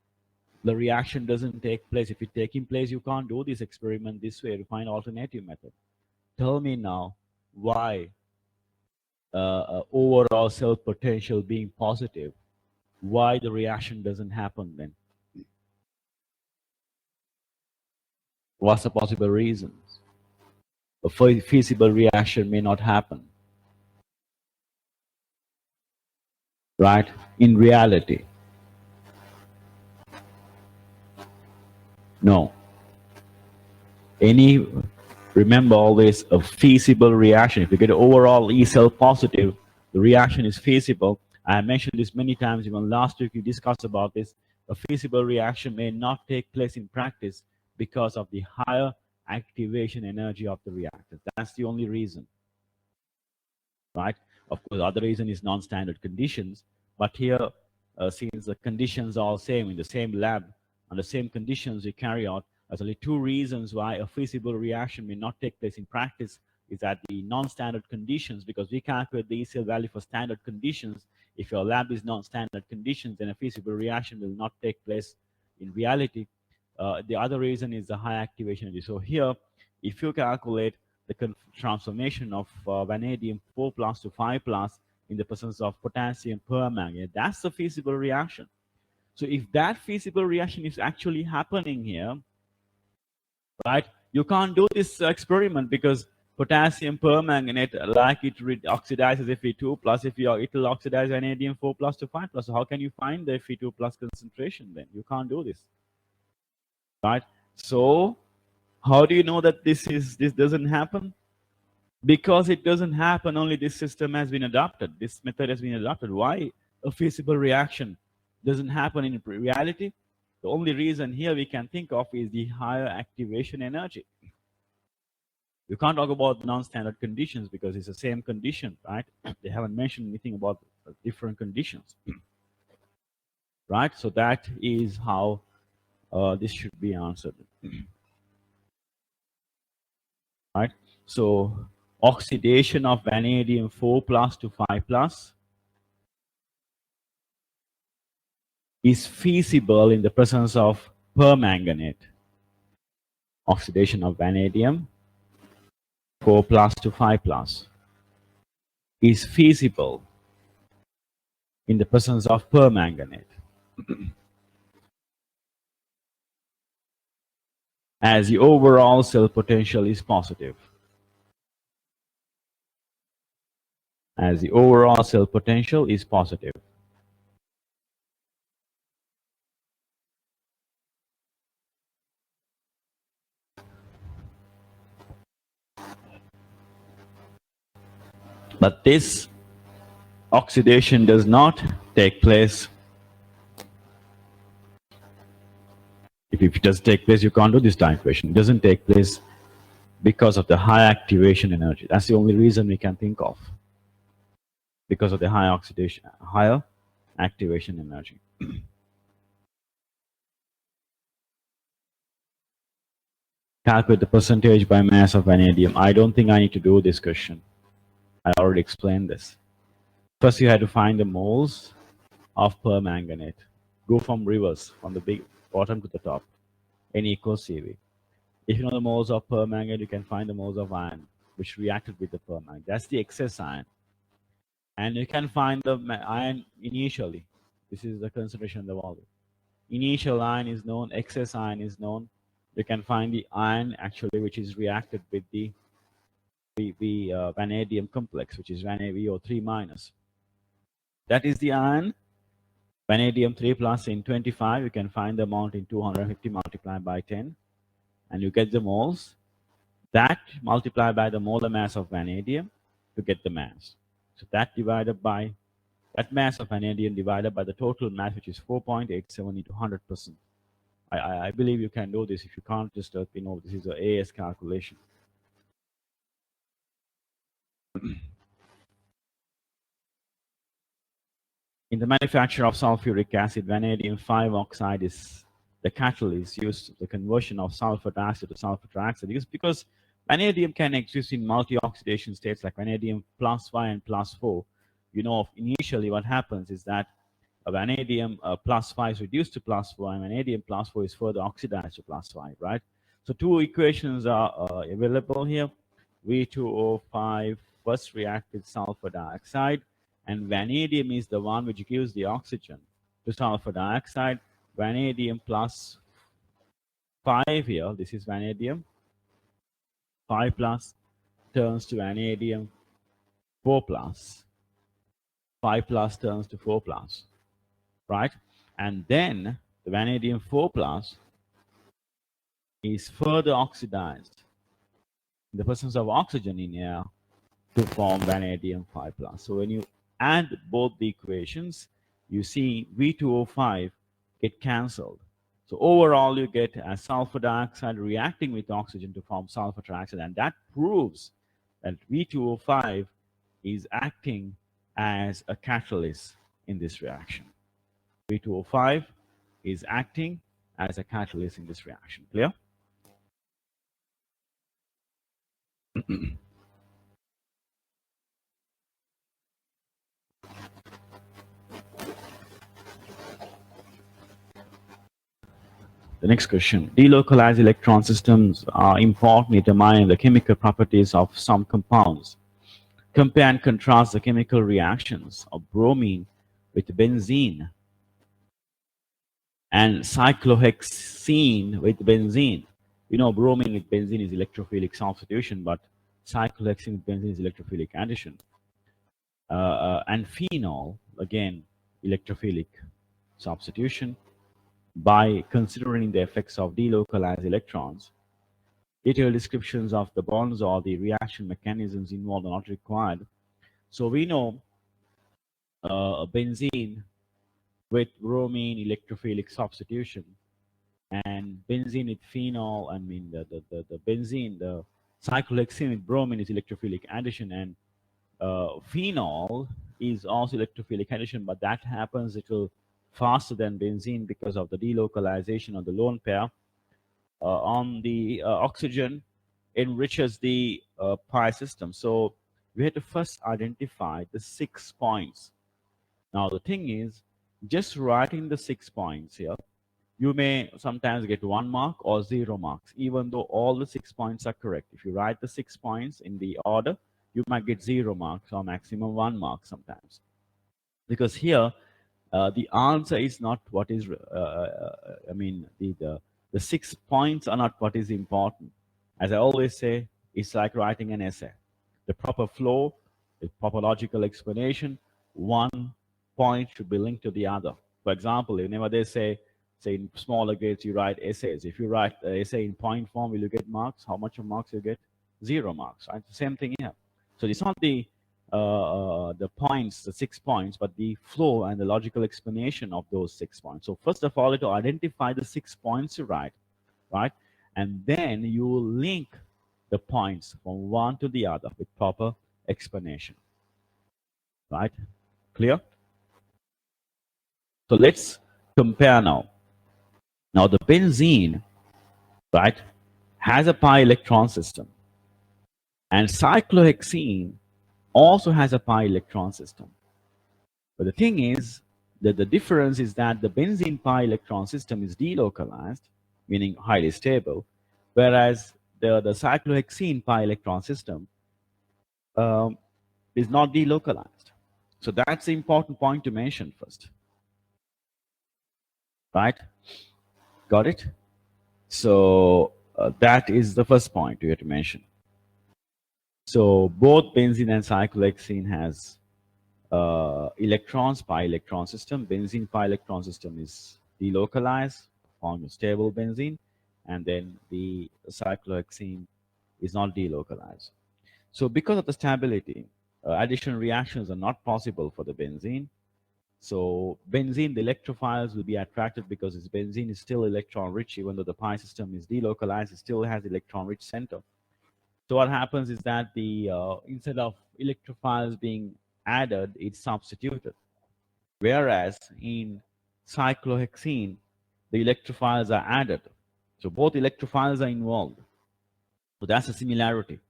the reaction doesn't take place. If it taking place, you can't do this experiment this way to find alternative method. Tell me now why overall cell potential being positive, why the reaction doesn't happen then? What's the possible reasons? A feasible reaction may not happen, right? In reality, no. Any, remember always a feasible reaction. If you get overall E cell positive, the reaction is feasible. I mentioned this many times. Even last week we discussed about this. A feasible reaction may not take place in practice because of the higher activation energy of the reactor. That's the only reason, right? Of course, the other reason is non-standard conditions. But here, since the conditions are all same in the same lab, and the same conditions we carry out, there's only two reasons why a feasible reaction may not take place in practice is that the non-standard conditions, because we calculate the ECL value for standard conditions. If your lab is non-standard conditions, then a feasible reaction will not take place in reality. The other reason is the high activation energy. So here, if you calculate the transformation of vanadium 4 plus to 5 plus in the presence of potassium permanganate, that's a feasible reaction. So if that feasible reaction is actually happening here, right, you can't do this experiment because potassium permanganate, like it oxidizes Fe2 plus, if you it will oxidize vanadium 4 plus to 5 plus. So how can you find the Fe2 plus concentration then? You can't do this, right? So how do you know that this doesn't happen? Because it doesn't happen, only this system has been adopted. This method has been adopted. Why a feasible reaction doesn't happen in reality? The only reason here we can think of is the higher activation energy. You can't talk about non-standard conditions because it's the same condition, right? They haven't mentioned anything about different conditions, right? So that is how this should be answered, right? So oxidation of vanadium 4 plus to 5 plus is feasible in the presence of permanganate. Oxidation of vanadium 4 plus to 5 plus is feasible in the presence of permanganate, as the overall cell potential is positive. As the overall cell potential is positive. But this oxidation does not take place. If it does take place, you can't do this time equation. It doesn't take place because of the high activation energy. That's the only reason we can think of. Because of the higher activation energy. Calculate the percentage by mass of vanadium. I don't think I need to do this question. I already explained this. First, you had to find the moles of permanganate. Go from reverse, from the big bottom to the top. N equals CV. If you know the moles of permanganate, you can find the moles of iron, which reacted with the permanganate. That's the excess iron. And you can find the iron initially. This is the concentration of the volume. Initial iron is known, excess iron is known. You can find the iron actually which is reacted with the vanadium complex, which is VO3 minus. That is the iron. Vanadium 3 plus in 25, you can find the amount in 250 multiplied by 10, and you get the moles. That multiplied by the molar mass of vanadium to get the mass. So that divided by that mass of vanadium divided by the total mass, which is 4.87 into 100%. I believe you can do this. If you can't, just let me know. This is the AS calculation. In the manufacture of sulfuric acid, vanadium 5 oxide is the catalyst used the conversion of sulfur dioxide to sulfur trioxide because vanadium can exist in multi-oxidation states like vanadium plus 5 and plus 4. You know, initially what happens is that a vanadium plus 5 is reduced to plus 4 and vanadium plus 4 is further oxidized to plus 5, right? So two equations are available here. V2O5 first react with sulfur dioxide, and vanadium is the one which gives the oxygen to sulfur dioxide. Vanadium plus 5 here, this is vanadium 5 plus turns to vanadium 4 plus. 5 plus turns to 4 plus, right? And then the vanadium 4 plus is further oxidized in the presence of oxygen in air to form vanadium 5 plus. So when you add both the equations, you see V2O5 get cancelled. So overall, you get a sulfur dioxide reacting with oxygen to form sulfur trioxide, and that proves that V2O5 is acting as a catalyst in this reaction. V2O5 is acting as a catalyst in this reaction. Clear? The next question. Delocalized electron systems are important in determining the chemical properties of some compounds. Compare and contrast the chemical reactions of bromine with benzene and cyclohexene with benzene. You know, bromine with benzene is electrophilic substitution, but cyclohexene with benzene is electrophilic addition. And phenol, again, electrophilic substitution. By considering the effects of delocalized electrons, detailed descriptions of the bonds or the reaction mechanisms involved are not required. So we know benzene with bromine electrophilic substitution and benzene with phenol, I mean the benzene, the cyclohexene with bromine is electrophilic addition, and phenol is also electrophilic addition, but that happens a little faster than benzene because of the delocalization of the lone pair on the oxygen enriches the pi system. So we had to first identify the 6 points. Now the thing is, just writing the 6 points here, you may sometimes get 1 mark or 0 marks, even though all the 6 points are correct. If you write the 6 points in the order, you might get 0 marks or maximum 1 mark sometimes. Because here, the answer is not what is, I mean, the 6 points are not what is important. As I always say, it's like writing an essay. The proper flow, the proper logical explanation, one point should be linked to the other. For example, whenever they say in smaller grades, you write essays. If you write an essay in point form, will you get marks? How much of marks you get? 0 marks, right? The same thing here. So it's not the points, the 6 points, but the flow and the logical explanation of those 6 points. So first of all, to identify the 6 points you write, right? And then you will link the points from one to the other with proper explanation, right? Clear? So let's compare now. Now the benzene, right, has a pi electron system, and cyclohexene also has a pi electron system. But the thing is that the difference is that the benzene pi electron system is delocalized, meaning highly stable, whereas the cyclohexene pi electron system is not delocalized. So that's the important point to mention first. Right? Got it? So that is the first point you have to mention. So both benzene and cyclohexene has electrons, pi electron system. Benzene pi electron system is delocalized, form a stable benzene, and then the cyclohexene is not delocalized. So because of the stability, addition reactions are not possible for the benzene. So benzene, the electrophiles will be attracted because its benzene is still electron rich, even though the pi system is delocalized, it still has electron rich center. So what happens is that the instead of electrophiles being added, it's substituted. Whereas in cyclohexene, the electrophiles are added. So both electrophiles are involved. So that's a similarity,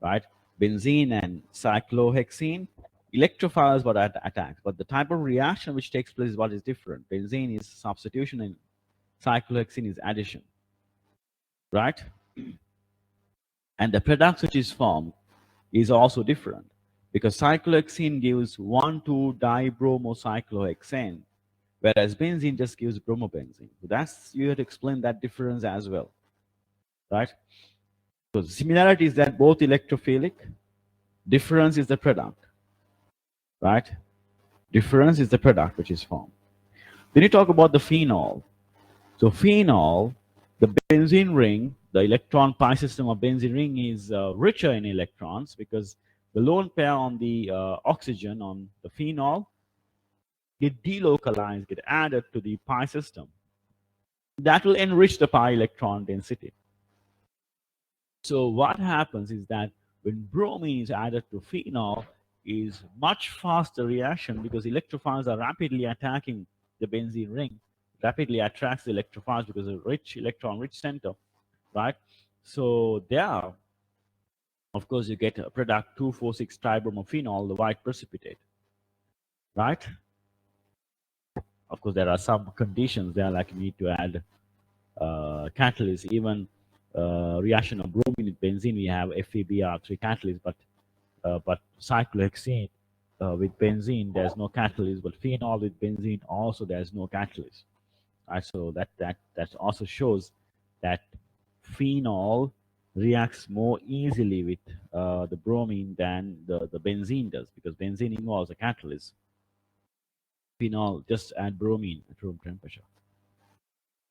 right? Benzene and cyclohexene, electrophiles but attacks. But the type of reaction which takes place is what is different. Benzene is substitution and cyclohexene is addition, right? And the product which is formed is also different because cyclohexene gives 1,2-dibromocyclohexane, whereas benzene just gives bromobenzene. So that's, you have to explain that difference as well, right? So the similarity is that both electrophilic, difference is the product, right? Difference is the product which is formed. Then you talk about the phenol. So phenol, the benzene ring, the electron pi system of benzene ring is richer in electrons because the lone pair on the oxygen on the phenol get delocalized, get added to the pi system. That will enrich the pi electron density. So what happens is that when bromine is added to phenol, is much faster reaction because electrophiles are rapidly attacking the benzene ring, rapidly attracts the electrophiles because of rich electron rich center, right? So there, of course, you get a product 2,4,6-dibromophenol, the white precipitate, right? Of course, there are some conditions there, like you need to add catalyst. Even reaction of bromine with benzene, we have FeBr3 catalyst, but cyclohexane with benzene, there's no catalyst. But phenol with benzene, also there's no catalyst. Right? So that also shows that phenol reacts more easily with the bromine than the benzene does, because benzene involves a catalyst. Phenol just add bromine at room temperature.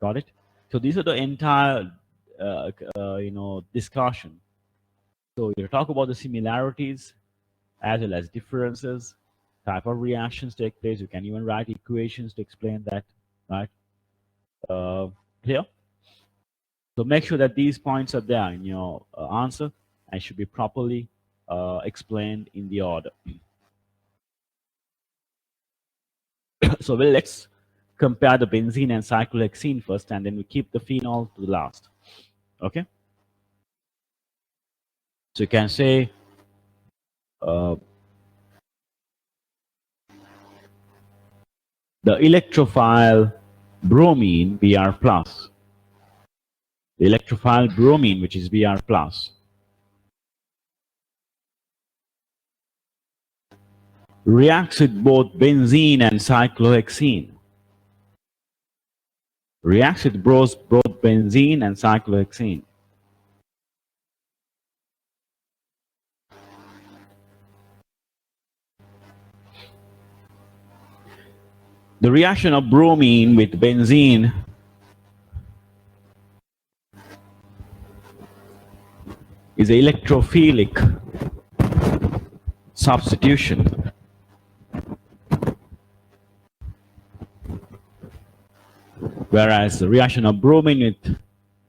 Got it? So these are the entire discussion. So you talk about the similarities as well as differences, type of reactions take place. You can even write equations to explain that, right? Clear? So make sure that these points are there in your answer and should be properly explained in the order. So let's compare the benzene and cyclohexene first, and then we keep the phenol to the last. Okay? So you can say the electrophile bromine, Br plus. The electrophile bromine, which is Br plus, reacts with both benzene and cyclohexene. Reacts with both benzene and cyclohexene. The reaction of bromine with benzene is an electrophilic substitution. Whereas the reaction of bromine with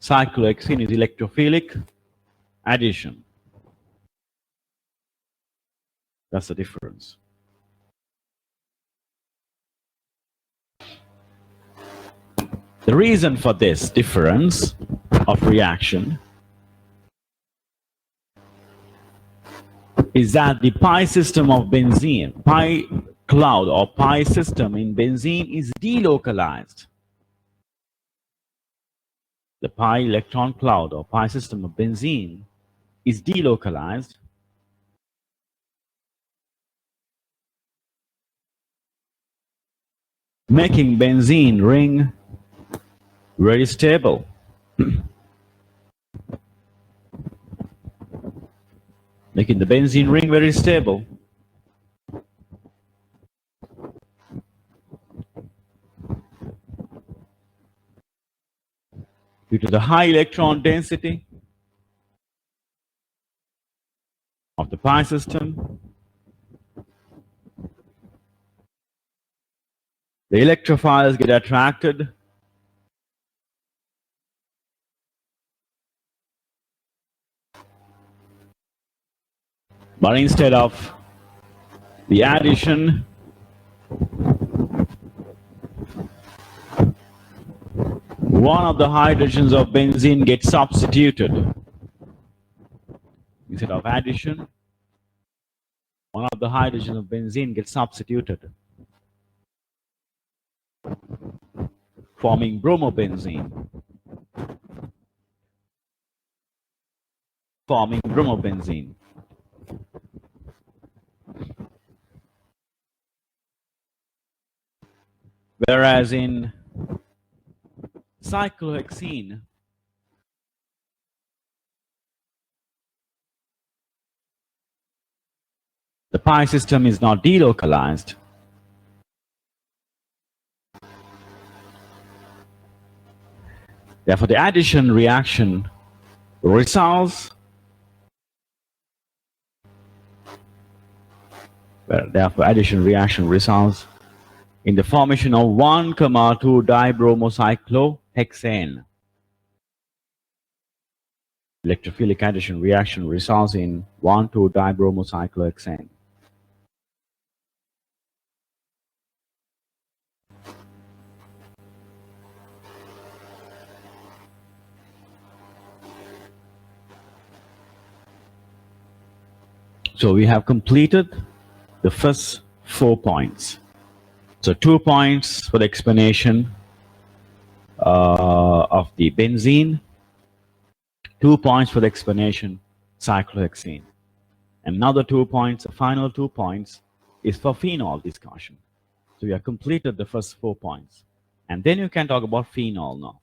cyclohexene is electrophilic addition. That's the difference. The reason for this difference of reaction is that the pi system of benzene, pi cloud or pi system in benzene is delocalized. The pi electron cloud or pi system of benzene is delocalized, making benzene ring very stable. Making the benzene ring very stable. Due to the high electron density of the pi system, the electrophiles get attracted but instead of the addition, one of the hydrogens of benzene gets substituted. Instead of addition, one of the hydrogens of benzene gets substituted, forming bromobenzene. Forming bromobenzene. Whereas in cyclohexene, the pi system is not delocalized. Therefore, the addition reaction results Therefore, addition reaction results in the formation of 1,2 dibromocyclohexane. Electrophilic addition reaction results in 1,2 dibromocyclohexane. So we have completed the first 4 points. So 2 points for the explanation of the benzene, 2 points for the explanation cyclohexene. Another 2 points, the final 2 points, is for phenol discussion. So we have completed the first 4 points. And then you can talk about phenol now.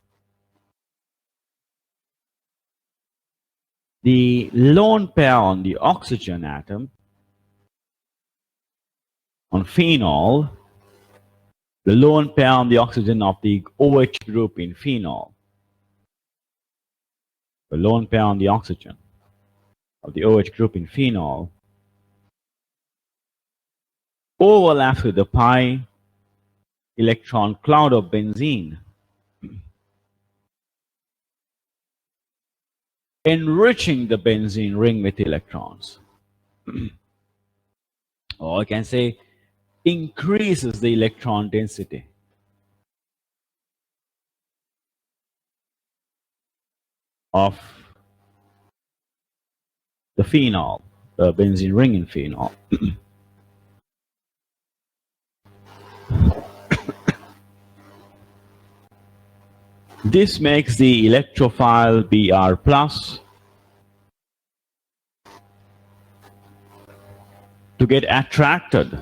The lone pair on the oxygen atom on phenol, the lone pair on the oxygen of the OH group in phenol, the lone pair on the oxygen of the OH group in phenol overlaps with the pi electron cloud of benzene, enriching the benzene ring with electrons. Or I can say increases the electron density of the phenol, the benzene ring in phenol. This makes the electrophile Br plus to get attracted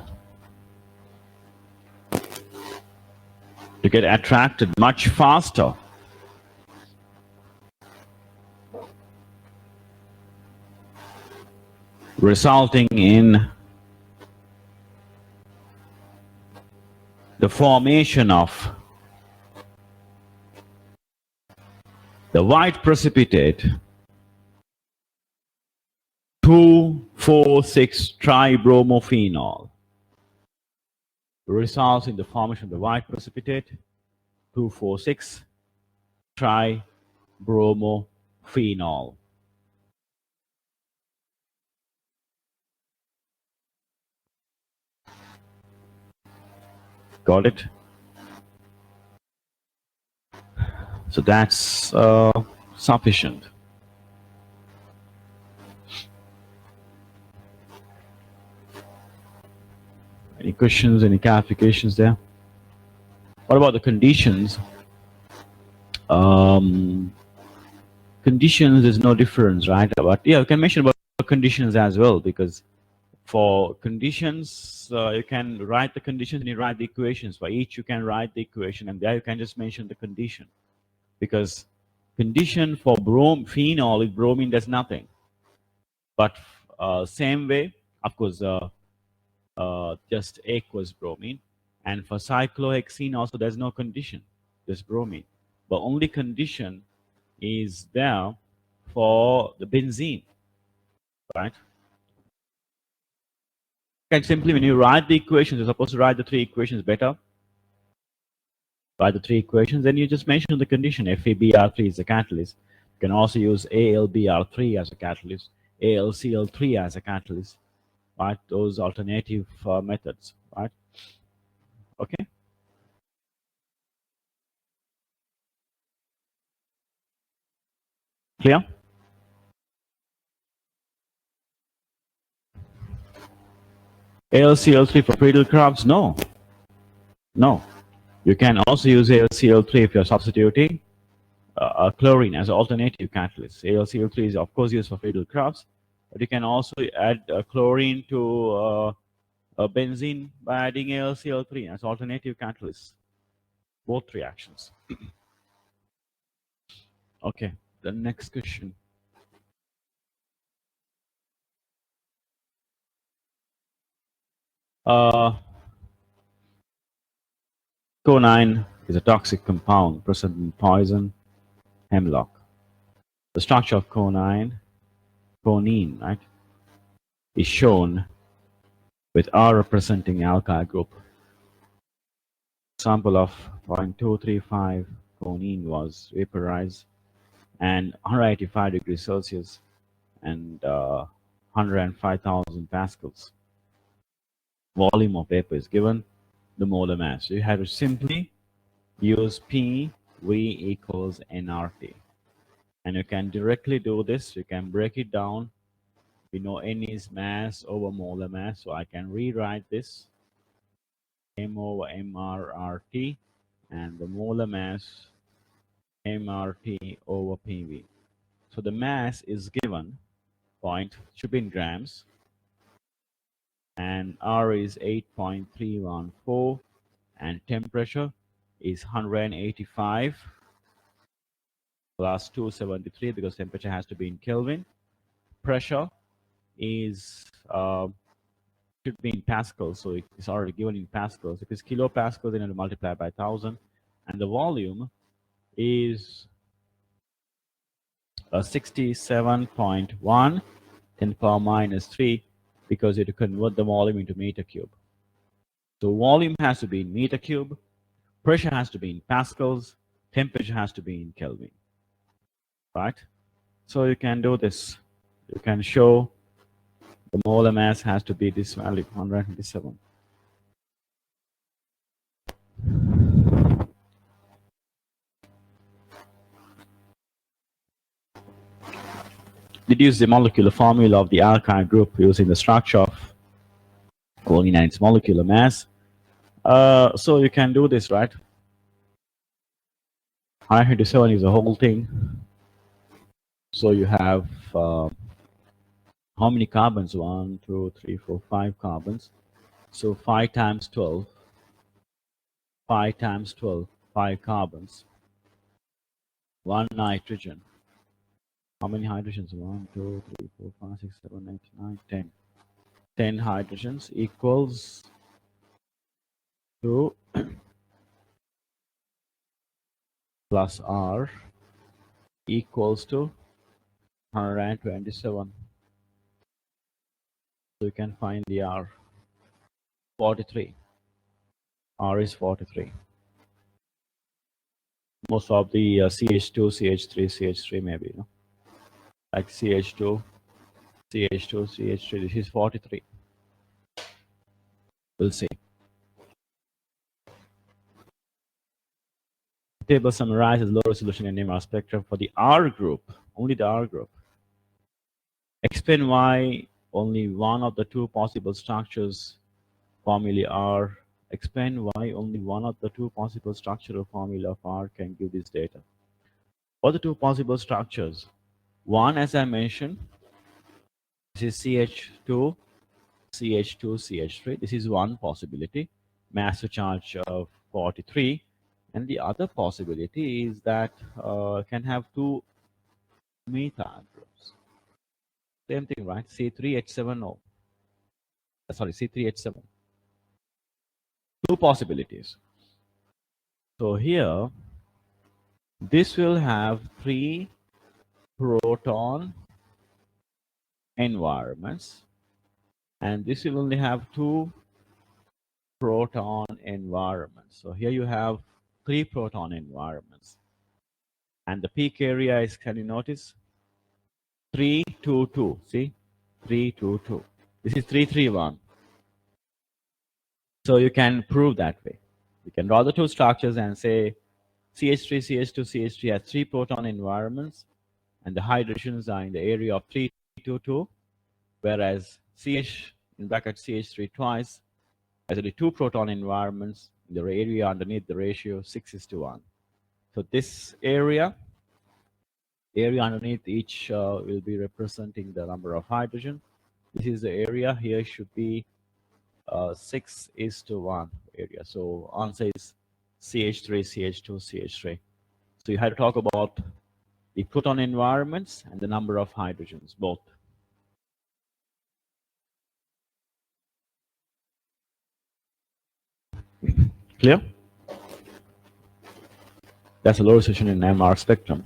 much faster resulting in the formation of the white precipitate 2,4,6-tribromophenol. Results in the formation of the white precipitate 2,4,6-tribromophenol. Got it? So that's sufficient. Any questions, any clarifications there? What about the conditions? Conditions, there's no difference, right? But yeah, you can mention about conditions as well, because for conditions, you can write the conditions and you write the equations. For each, you can write the equation, and there you can just mention the condition. Because condition for phenol, if bromine does nothing. But same way, of course, just aqueous bromine. And for cyclohexene also, there's no condition, just bromine. But only condition is there for the benzene, right? And simply, when you write the equations, you're supposed to write the 3 equations better. Write the 3 equations, then you just mention the condition. FeBr3 is a catalyst. You can also use AlBr3 as a catalyst, AlCl3 as a catalyst, right? Those alternative methods, right? Okay. Clear? AlCl3 for brittle crops? No. No. You can also use AlCl3 if you're substituting chlorine as an alternative catalyst. AlCl3 is of course used for brittle crops, but you can also add chlorine to benzene by adding AlCl3 as alternative catalyst. Both reactions. Okay, the next question. Quinine is a toxic compound present in poison hemlock. The structure of quinine, right, is shown with R representing alkyl group. Sample of 0.235 quinine was vaporized and 185 degrees Celsius and 105,000 pascals. Volume of vapor is given, the molar mass. So you have to simply use PV equals nRT. And you can directly do this. You can break it down. We know N is mass over molar mass. So I can rewrite this M over mRT and the molar mass mRT over PV. So the mass is given should be in grams, and R is 8.314, and temperature is 185 plus 273 because temperature has to be in Kelvin. Pressure is should be in pascals, so it's already given in pascals. If it's kilopascal, then you multiply by 1,000, and the volume is 67.1 10 power minus 3 because you have to convert the volume into meter cube. So volume has to be in meter cube, pressure has to be in pascals, temperature has to be in Kelvin, right? So you can do this. You can show the molar mass has to be this value, 127. Deduce the molecular formula of the alkyl group using the structure of choline and its molecular mass. So you can do this, right? 127 is the whole thing. So you have how many carbons? 1, 2, 3, 4, 5 carbons. So 5 times 12. 5 times 12, 5 carbons. 1 nitrogen. How many hydrogens? 1, 2, 3, 4, 5, 6, 7, 8, 9, 10. 10 hydrogens equals to plus R equals to 127. So you can find the R. 43. R is 43. Most of the CH2, CH3, CH3 maybe, you know, like CH2, CH2, CH3. This is 43. We'll see. The table summarizes low resolution NMR spectrum for the R group, only the R group. Explain why only one of the two possible structures formulae are. Explain why only one of the two possible structural formula of R can give this data. What are the two possible structures? One, as I mentioned, this is CH2, CH2, CH3. This is one possibility, mass to charge of 43. And the other possibility is that can have two methyl groups. Same thing, right? C3H7O. Sorry, C3H7. Two possibilities. So here, this will have 3 proton environments, and this will only have 2 proton environments. So here you have 3 proton environments, and the peak area is, can you notice, 322. See, 322. This is 331. So you can prove that way. You can draw the two structures and say CH3, CH2, CH3 has 3 proton environments, and the hydrogens are in the area of 322, whereas CH in bracket CH3 twice has only 2 proton environments in the area underneath the ratio 6:1. So this area underneath each will be representing the number of hydrogen. This is the area here should be 6:1 area. So answer is CH3, CH2, CH3. So you had to talk about the proton environments and the number of hydrogens, both. Clear? That's a low resolution in MR spectrum.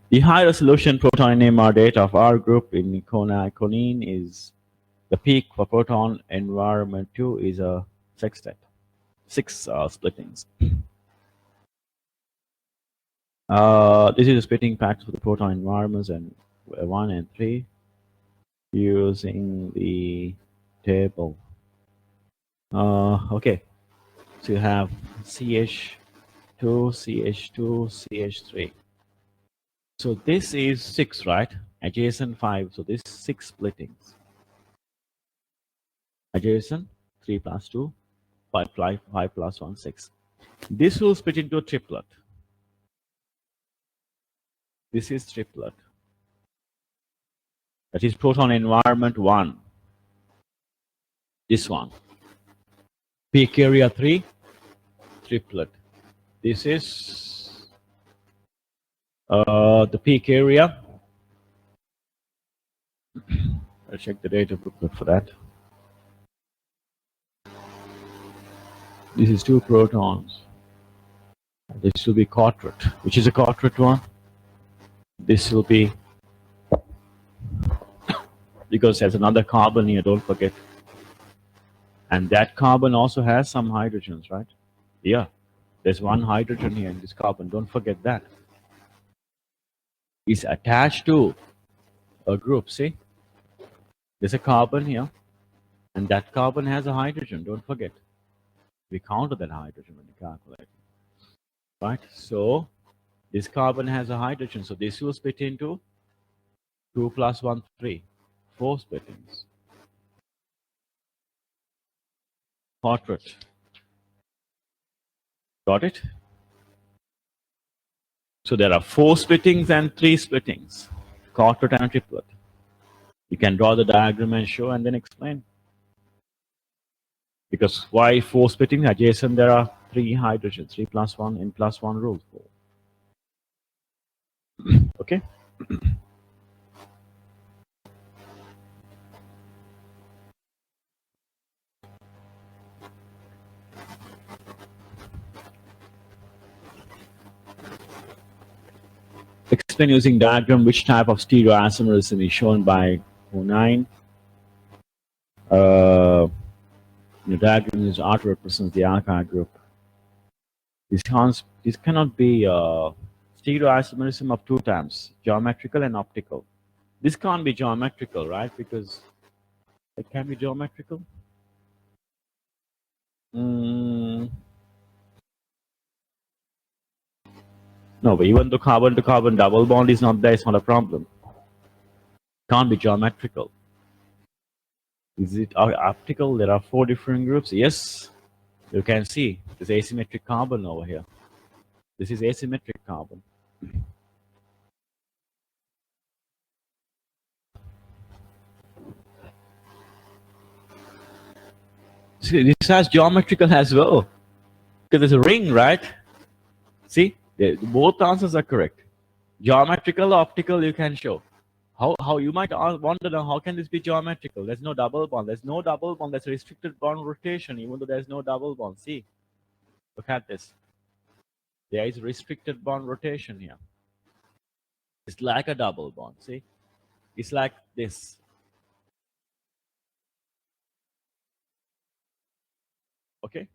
The high resolution proton NMR data of our group in conine is the peak for proton environment 2 is a sextet, 6 splittings. This is the splitting patterns for the proton environments and 1 and 3 using the table. Okay, so you have CH2, CH2, CH3. So this is 6, right? Adjacent 5. So this 6 splittings. Adjacent 3 plus 2, 5 plus 1, 6. This will split into a triplet. This is triplet. That is proton environment 1. This one. Peak area 3, triplet. This is the peak area. I'll check the data booklet for that. This is 2 protons. This will be quartet. Which is a quartet one? This will be, because there's another carbon here, don't forget. And that carbon also has some hydrogens, right? Yeah, there's 1 hydrogen here in this carbon. Don't forget that. It's attached to a group, see? There's a carbon here, and that carbon has a hydrogen, don't forget. We counted that hydrogen when we calculate. Right? So this carbon has a hydrogen, so this will split into 2 plus 1, 3. 4 splittings. Quartet. Got it? So there are 4 splittings and 3 splittings. Quartet and a triplet. You can draw the diagram and show and then explain. Because why 4 splittings? Adjacent there are 3 hydrogens. 3 plus 1 in plus 1 rule. Okay? Explain using diagram which type of stereoisomerism is shown by O9. The diagram is R represents the archive group. This cannot be stereoisomerism of 2 times, geometrical and optical. This can't be geometrical, right? Because it can be geometrical. No, but even though carbon-to-carbon double bond is not there, it's not a problem. Can't be geometrical. Is it optical? There are 4 different groups. Yes, you can see this asymmetric carbon over here. This is asymmetric carbon. See, this has geometrical as well. Because there's a ring, right? See, both answers are correct. Geometrical, optical, you can show. How you might wonder now, how can this be geometrical? There's no double bond. There's no double bond. There's a restricted bond rotation, even though there's no double bond. See, look at this. There is restricted bond rotation here. It's like a double bond. See, it's like this. Okay,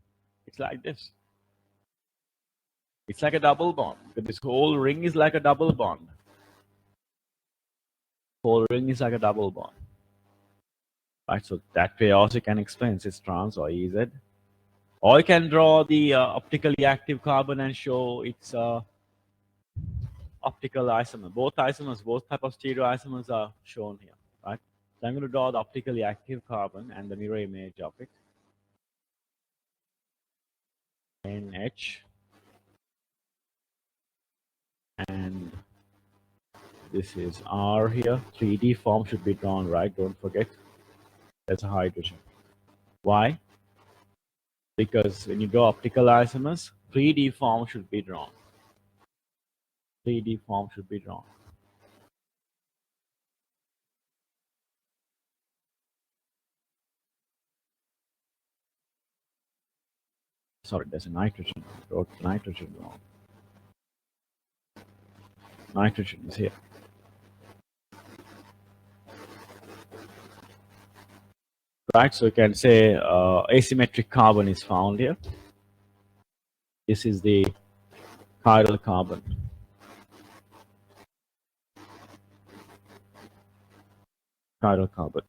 it's like this. It's like a double bond. This whole ring is like a double bond. Whole ring is like a double bond. Right, so that way also you can explain cis trans or EZ. Or you can draw the optically active carbon and show its optical isomer. Both isomers, both type of stereoisomers are shown here, right? So I'm going to draw the optically active carbon and the mirror image of it. NH, and this is R here. 3D form should be drawn, right? Don't forget. That's a hydrogen. Why? Because when you draw optical isomers, 3D form should be drawn. 3D form should be drawn. Sorry, there's a nitrogen. I wrote nitrogen wrong. Nitrogen is here. Right, so you can say asymmetric carbon is found here. This is the chiral carbon. Chiral carbon.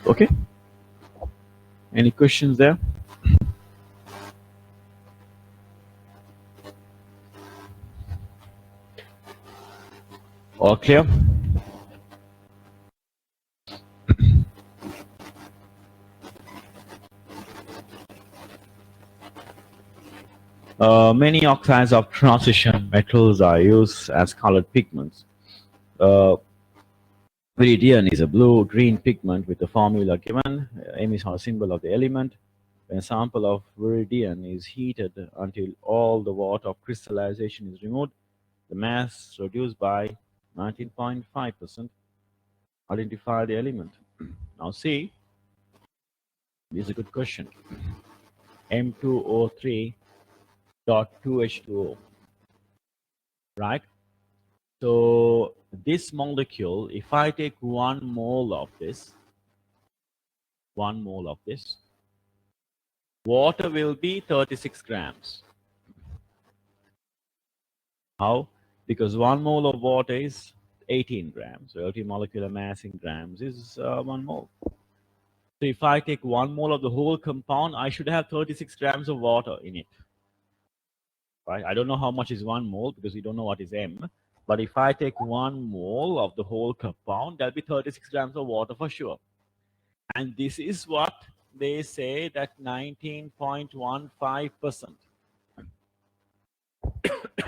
Okay. Any questions there? All clear? Many oxides of transition metals are used as colored pigments. Viridian is a blue-green pigment with the formula given. M is a symbol of the element. When a sample of viridian is heated until all the water of crystallization is removed, the mass reduced by 19.5%. Identify the element. Now see, this is a good question. M2O3.2H2O, right? So this molecule, if I take 1 mole of this, water will be 36 grams. How? Because 1 mole of water is 18 grams. So 18 molecular mass in grams is 1 mole. So if I take 1 mole of the whole compound, I should have 36 grams of water in it. Right? I don't know how much is 1 mole because we don't know what is M. But if I take 1 mole of the whole compound, there'll be 36 grams of water for sure. And this is what they say that 19.15%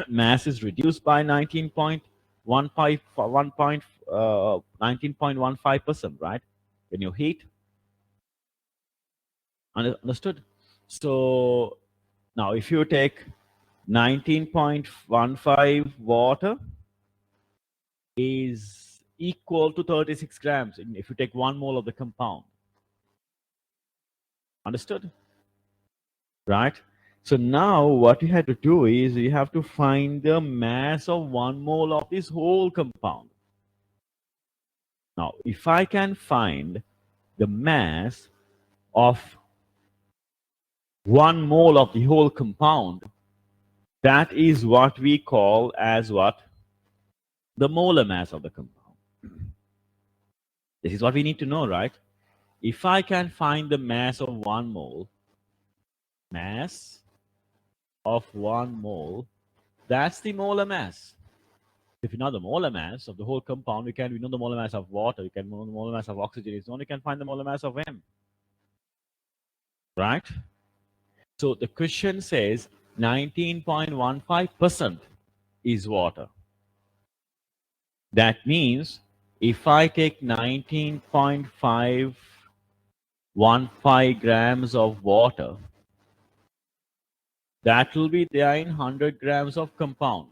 mass is reduced by 19.15%, right? When you heat. Understood? So now if you take 19.15 water is equal to 36 grams if you take 1 mole of the compound. Understood? Right? So now what you have to do is you have to find the mass of 1 mole of this whole compound. Now, if I can find the mass of 1 mole of the whole compound, that is what we call as what? The molar mass of the compound. This is what we need to know, right? If I can find the mass of 1 mole, that's the molar mass. If you know the molar mass of the whole compound, we know the molar mass of water, we can know the molar mass of oxygen, it's only can find the molar mass of M. Right? So the question says 19.15% is water. That means if I take 19.515 grams of water, that will be there in 100 grams of compound.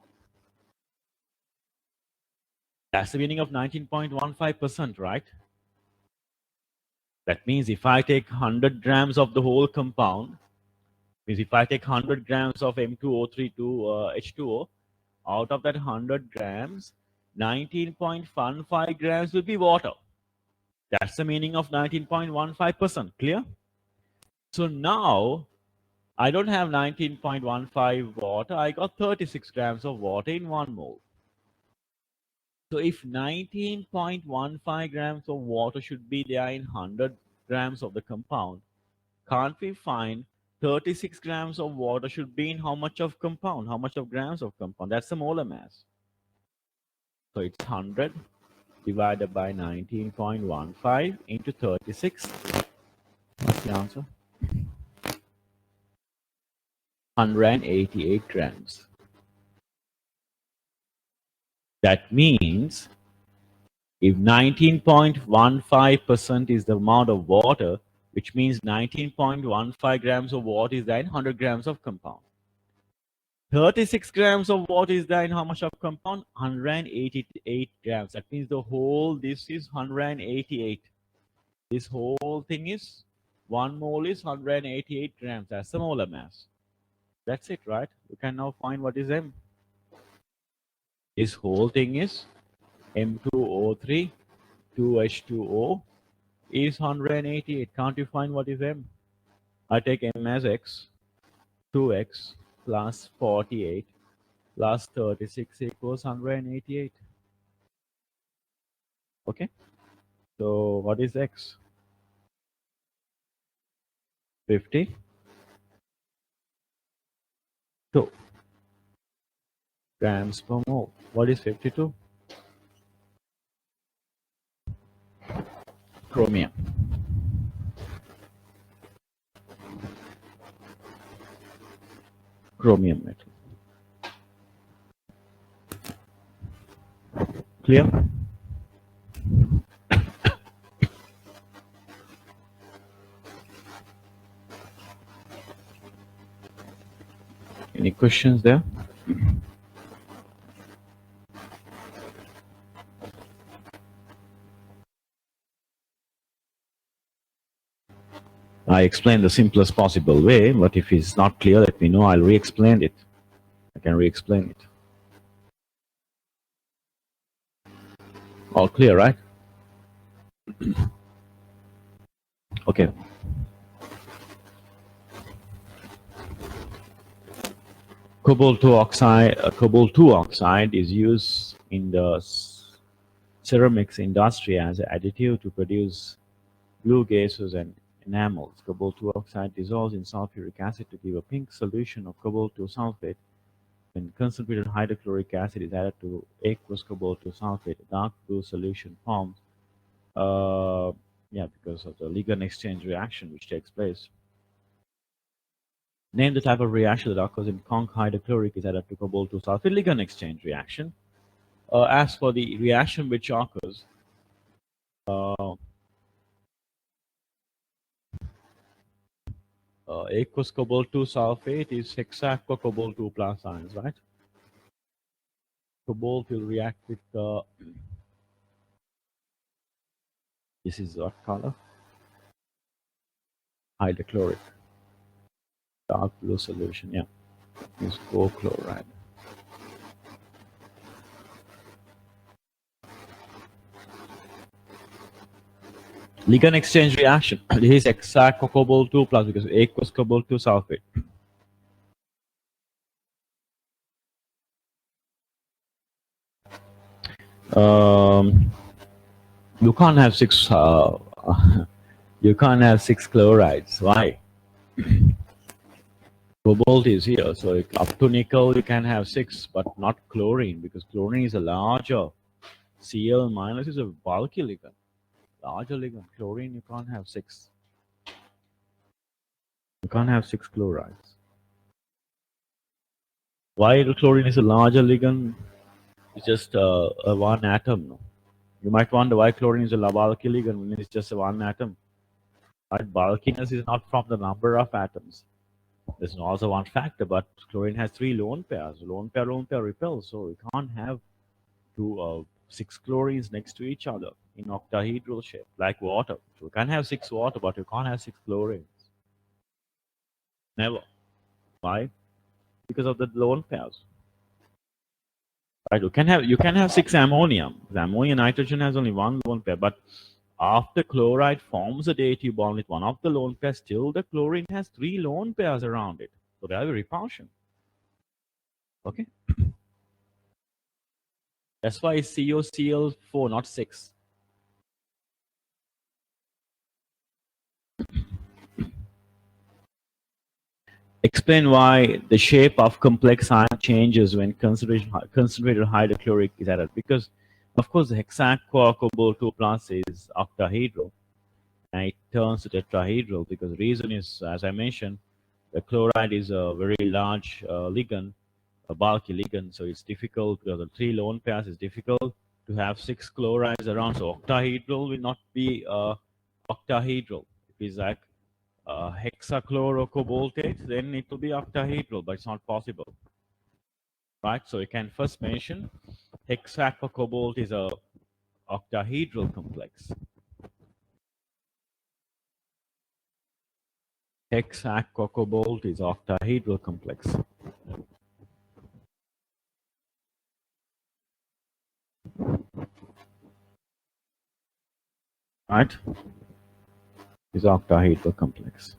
That's the meaning of 19.15%, right? That means if I take 100 grams of the whole compound, means if I take 100 grams of M2O3 to H2O, out of that 100 grams, 19.15 grams will be water. That's the meaning of 19.15%. Clear? So now I don't have 19.15 water. I got 36 grams of water in 1 mole. So if 19.15 grams of water should be there in 100 grams of the compound, can't we find 36 grams of water should be in how much of compound? How much of grams of compound? That's the molar mass. So it's 100 divided by 19.15 into 36. What's the answer? 188 grams. That means if 19.15% is the amount of water, which means 19.15 grams of water is there in 100 grams of compound. 36 grams of water is there in how much of compound? 188 grams. That means the whole, this is 188. This whole thing is 1 mole is 188 grams. That's the molar mass. That's it, right? We can now find what is M. This whole thing is M2O3, 2H2O is 188. Can't you find what is M? I take M as X, 2X plus 48 plus 36 equals 188. Okay. So what is X? 52 grams per mole. What is 52? Chromium. Chromium metal. Clear? Any questions there? I explained the simplest possible way, but if it's not clear, let me know. I'll re-explain it. I can re-explain it. All clear, right? Okay. Cobalt 2 oxide is used in the ceramics industry as an additive to produce glue gases and enamels. Cobalt 2 oxide dissolves in sulfuric acid to give a pink solution of cobalt 2 sulfate. When concentrated hydrochloric acid is added to aqueous cobalt 2 sulfate, a dark blue solution forms. Because of the ligand exchange reaction which takes place. Name the type of reaction that occurs in conc hydrochloric is added to cobalt 2 sulfate ligand exchange reaction. As for the reaction which occurs, aqueous cobalt 2 sulfate is hexaqua cobalt 2 plus ions, right? Cobalt will react with this is what color? Hydrochloric. Dark blue solution, yeah. Is chloride. Ligand exchange reaction. This is hexaqua cobalt 2 plus because aqueous cobalt 2 sulfate. You can't have six. You can't have 6 chlorides. Why? Cobalt is here, so up to nickel you can have 6, but not chlorine because chlorine is a larger. Cl minus is a bulky ligand, larger ligand. Chlorine you can't have 6. You can't have 6 chlorides. Why the chlorine is a larger ligand? It's just a one atom. No? You might wonder why chlorine is a bulky ligand when it's just a one atom. But bulkiness is not from the number of atoms. There's also one factor, but chlorine has 3 lone pairs. Lone pair repels, so you can't have 6 chlorines next to each other in octahedral shape, like water. So you can have 6 water, but you can't have 6 chlorines. Never. Why? Because of the lone pairs. Right? You can have 6 ammonium. The ammonia nitrogen has only 1 lone pair, but after chloride forms a dative bond with one of the lone pairs, still the chlorine has 3 lone pairs around it. So they have a repulsion. Okay. That's why it's COCl4, not 6. Explain why the shape of complex ion changes when concentrated hydrochloric is added. Because, of course, the hexaco 2 plus is octahedral, and it turns to tetrahedral because the reason is, as I mentioned, the chloride is a very large ligand, a bulky ligand, so it's difficult because the three lone pairs is difficult to have six chlorides around. So octahedral will not be octahedral. If it's like hexachlorocobaltate, then it will be octahedral, but it's not possible, right? So you can first mention hexacocobalt is a octahedral complex. Hexacocobalt is octahedral complex. Right? Is octahedral complex.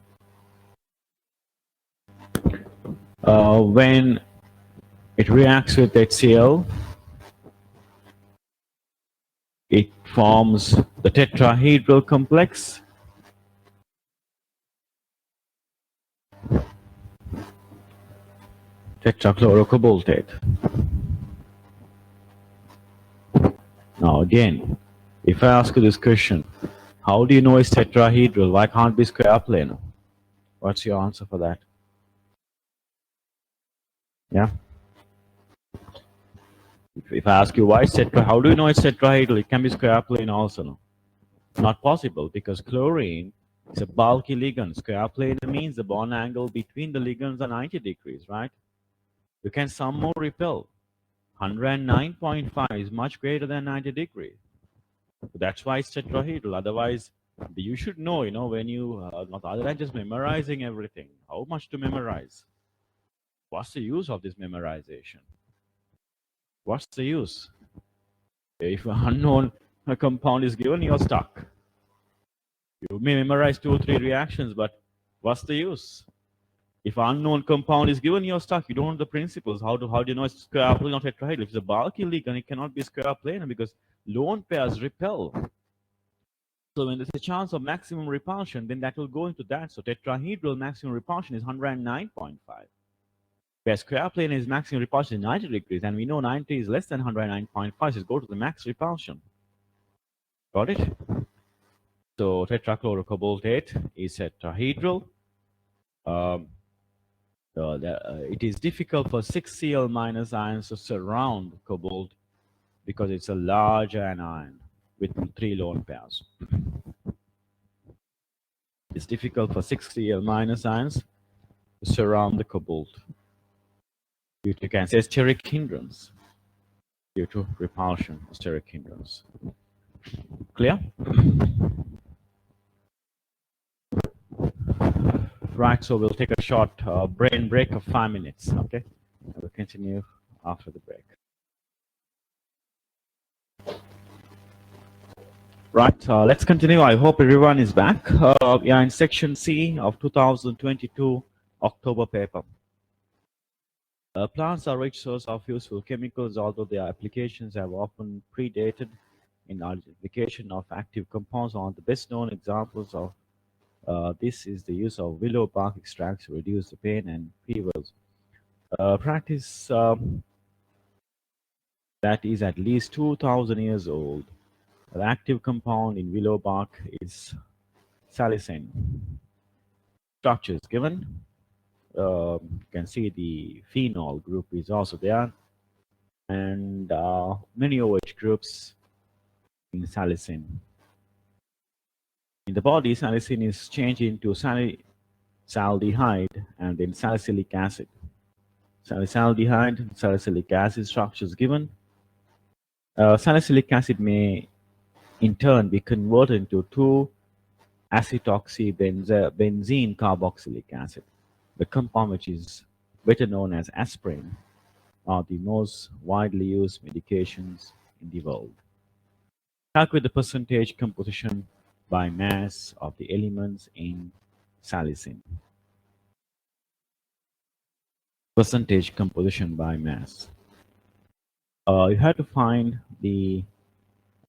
When it reacts with HCl, it forms the tetrahedral complex. Tetrachlorocobaltate. Now again, if I ask you this question, how do you know it's tetrahedral? Why can't it be square planar? What's your answer for that? Yeah. If I ask you why it's tetra, how do you know it's tetrahedral? It can be square planar also. No? Not possible because chlorine is a bulky ligand. Square planar means the bond angle between the ligands are 90 degrees, right? You can sum or repel. 109.5 is much greater than 90 degrees. That's why it's tetrahedral. Otherwise, you should know, when you, not other than just memorizing everything. How much to memorize? What's the use of this memorization? What's the use? If an unknown compound is given, you're stuck. You may memorize 2 or 3 reactions, but what's the use? If an unknown compound is given, you're stuck. You don't know the principles. How do you know it's square planar, not tetrahedral? If it's a bulky ligand, it cannot be square planar because lone pairs repel. So when there's a chance of maximum repulsion, then that will go into that. So tetrahedral maximum repulsion is 109.5. Where square planar is maximum repulsion is 90 degrees, and we know 90 is less than 109.5, so go to the max repulsion. Got it? So tetrachlorocobaltate is tetrahedral. It is difficult for 6Cl minus ions to surround cobalt because it's a large anion with 3 lone pairs. It's difficult for 6Cl minus ions to surround the cobalt due to, you can say, steric hindrance, due to repulsion, steric hindrance. Clear? Right, so we'll take a short brain break of 5 minutes, okay? And we'll continue after the break. Right, let's continue. I hope everyone is back. We are in section C of 2022 October paper. Plants are rich source of useful chemicals, although their applications have often predated in identification of active compounds. One of the best known examples of this is the use of willow bark extracts to reduce the pain and fevers. Practice that is at least 2000 years old. The active compound in willow bark is salicin. Structure is given. You can see the phenol group is also there, and many OH groups in salicin. In the body, salicin is changed into salicylic and then salicylic acid. Salicylic, salicylic acid structure is given. Salicylic acid may in turn be converted into 2-acetoxybenzene carboxylic acid. The compound, which is better known as aspirin, are the most widely used medications in the world. Calculate the percentage composition by mass of the elements in salicin. Percentage composition by mass. You have to find the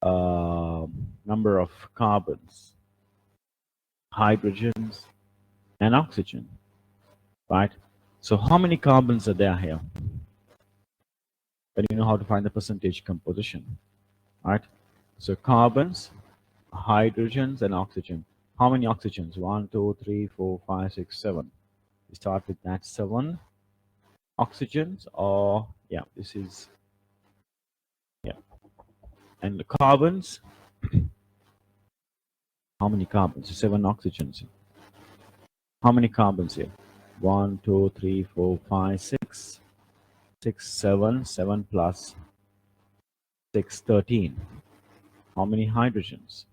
number of carbons, hydrogens, and oxygen, right? So how many carbons are there here? Then you know how to find the percentage composition, right? So carbons, hydrogens, and oxygen. How many oxygens? 1, 2, 3, 4, 5, 6, 7. We start with that 7 oxygens, or yeah, this is, yeah. And the carbons, how many carbons? 7 oxygens. How many carbons here? 1, 2, 3, 4, 5, 6. 6, 7. 7 plus 6, 13. How many hydrogens?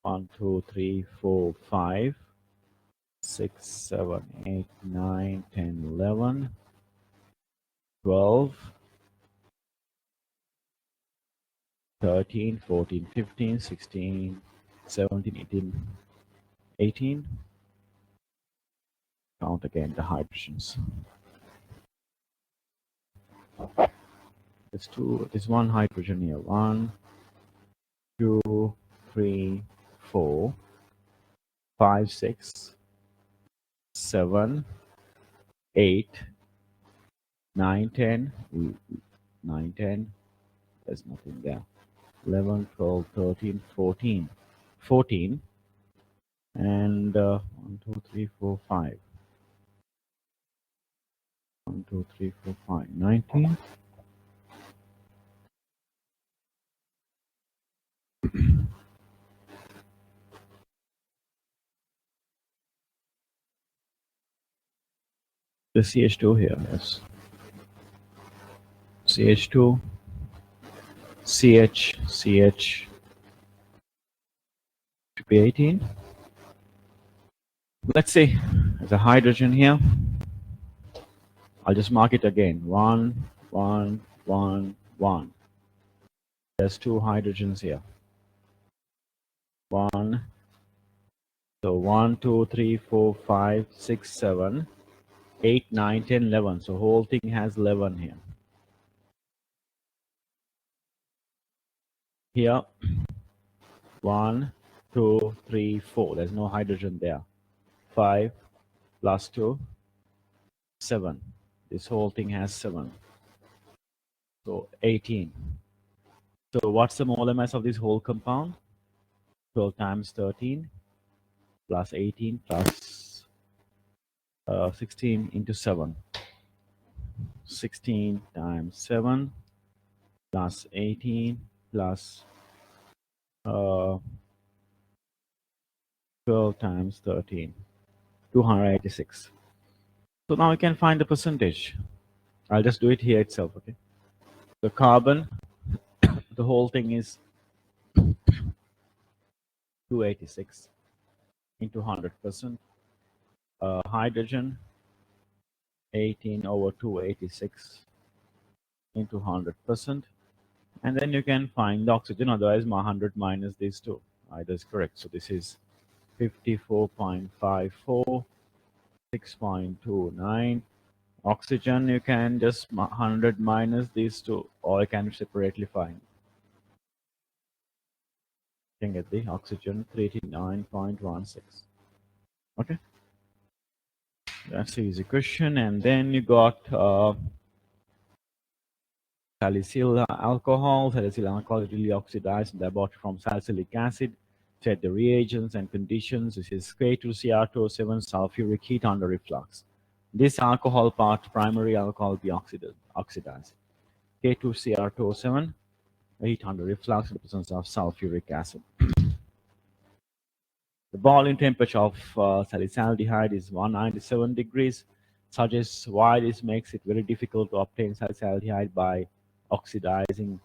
1, 2, 3, 4, 5, 6, 7, 8, 9, 10, 11, 12, 13, 14, 15, 16, 17, 18, 18. Count again the hydrogens. There's one hydrogen here. 1, 2, 3, 4, 5, 6, 7, 8, 9, 10. 9, 10. There's nothing there. 11, 12, 13, 14. 14. And 1, 2, 3, 4, 5. 1, 2, 3, 4, 5. 19. The CH2 here, yes. CH2, CH should be 18. Let's see, there's a hydrogen here. I'll just mark it again. 1, 1, 1, 1. There's 2 hydrogens here. 1. So 1, 2, 3, 4, 5, 6, 7, 8, 9, 10, 11. So whole thing has 11 here. Here, 1, 2, 3, 4. There's no hydrogen there. 5 plus 2, 7. This whole thing has 7. So 18. So what's the molar mass of this whole compound? 12 times 13 plus 18 plus 16 into 7. 16 times 7 plus 18 plus 12 times 13. 286. So now we can find the percentage. I'll just do it here itself, okay? The carbon, the whole thing is 286 into 100%. Hydrogen, 18 over 286 into 100%. And then you can find the oxygen, otherwise 100 minus these two. Either is correct. So this is 54.54, 6.29. Oxygen, you can just 100 minus these two, or you can separately find. You can get the oxygen 39.16. Okay, that's an easy question. And then you got salicyl alcohol. Salicyl alcohol is really oxidized in the laboratory from salicylic acid. Set the reagents and conditions. This is K2Cr2O7 sulfuric heat under reflux. This alcohol part, primary alcohol, be oxidized. K2Cr2O7 heat under reflux in the presence of sulfuric acid. The boiling temperature of salicylaldehyde is 197 degrees. Suggests why this makes it very difficult to obtain salicylaldehyde by oxidizing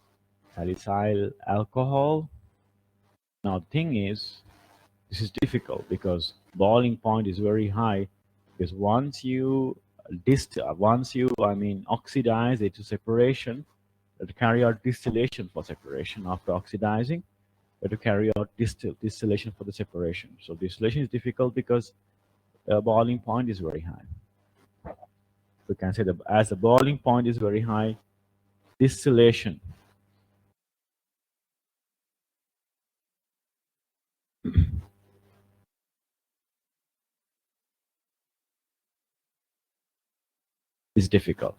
salicyl alcohol. Now the thing is, this is difficult because boiling point is very high. Because once you oxidize it to separation, to carry out distillation for separation. After oxidizing, to carry out distillation for the separation. So distillation is difficult because the boiling point is very high. We can say that as the boiling point is very high, distillation is difficult.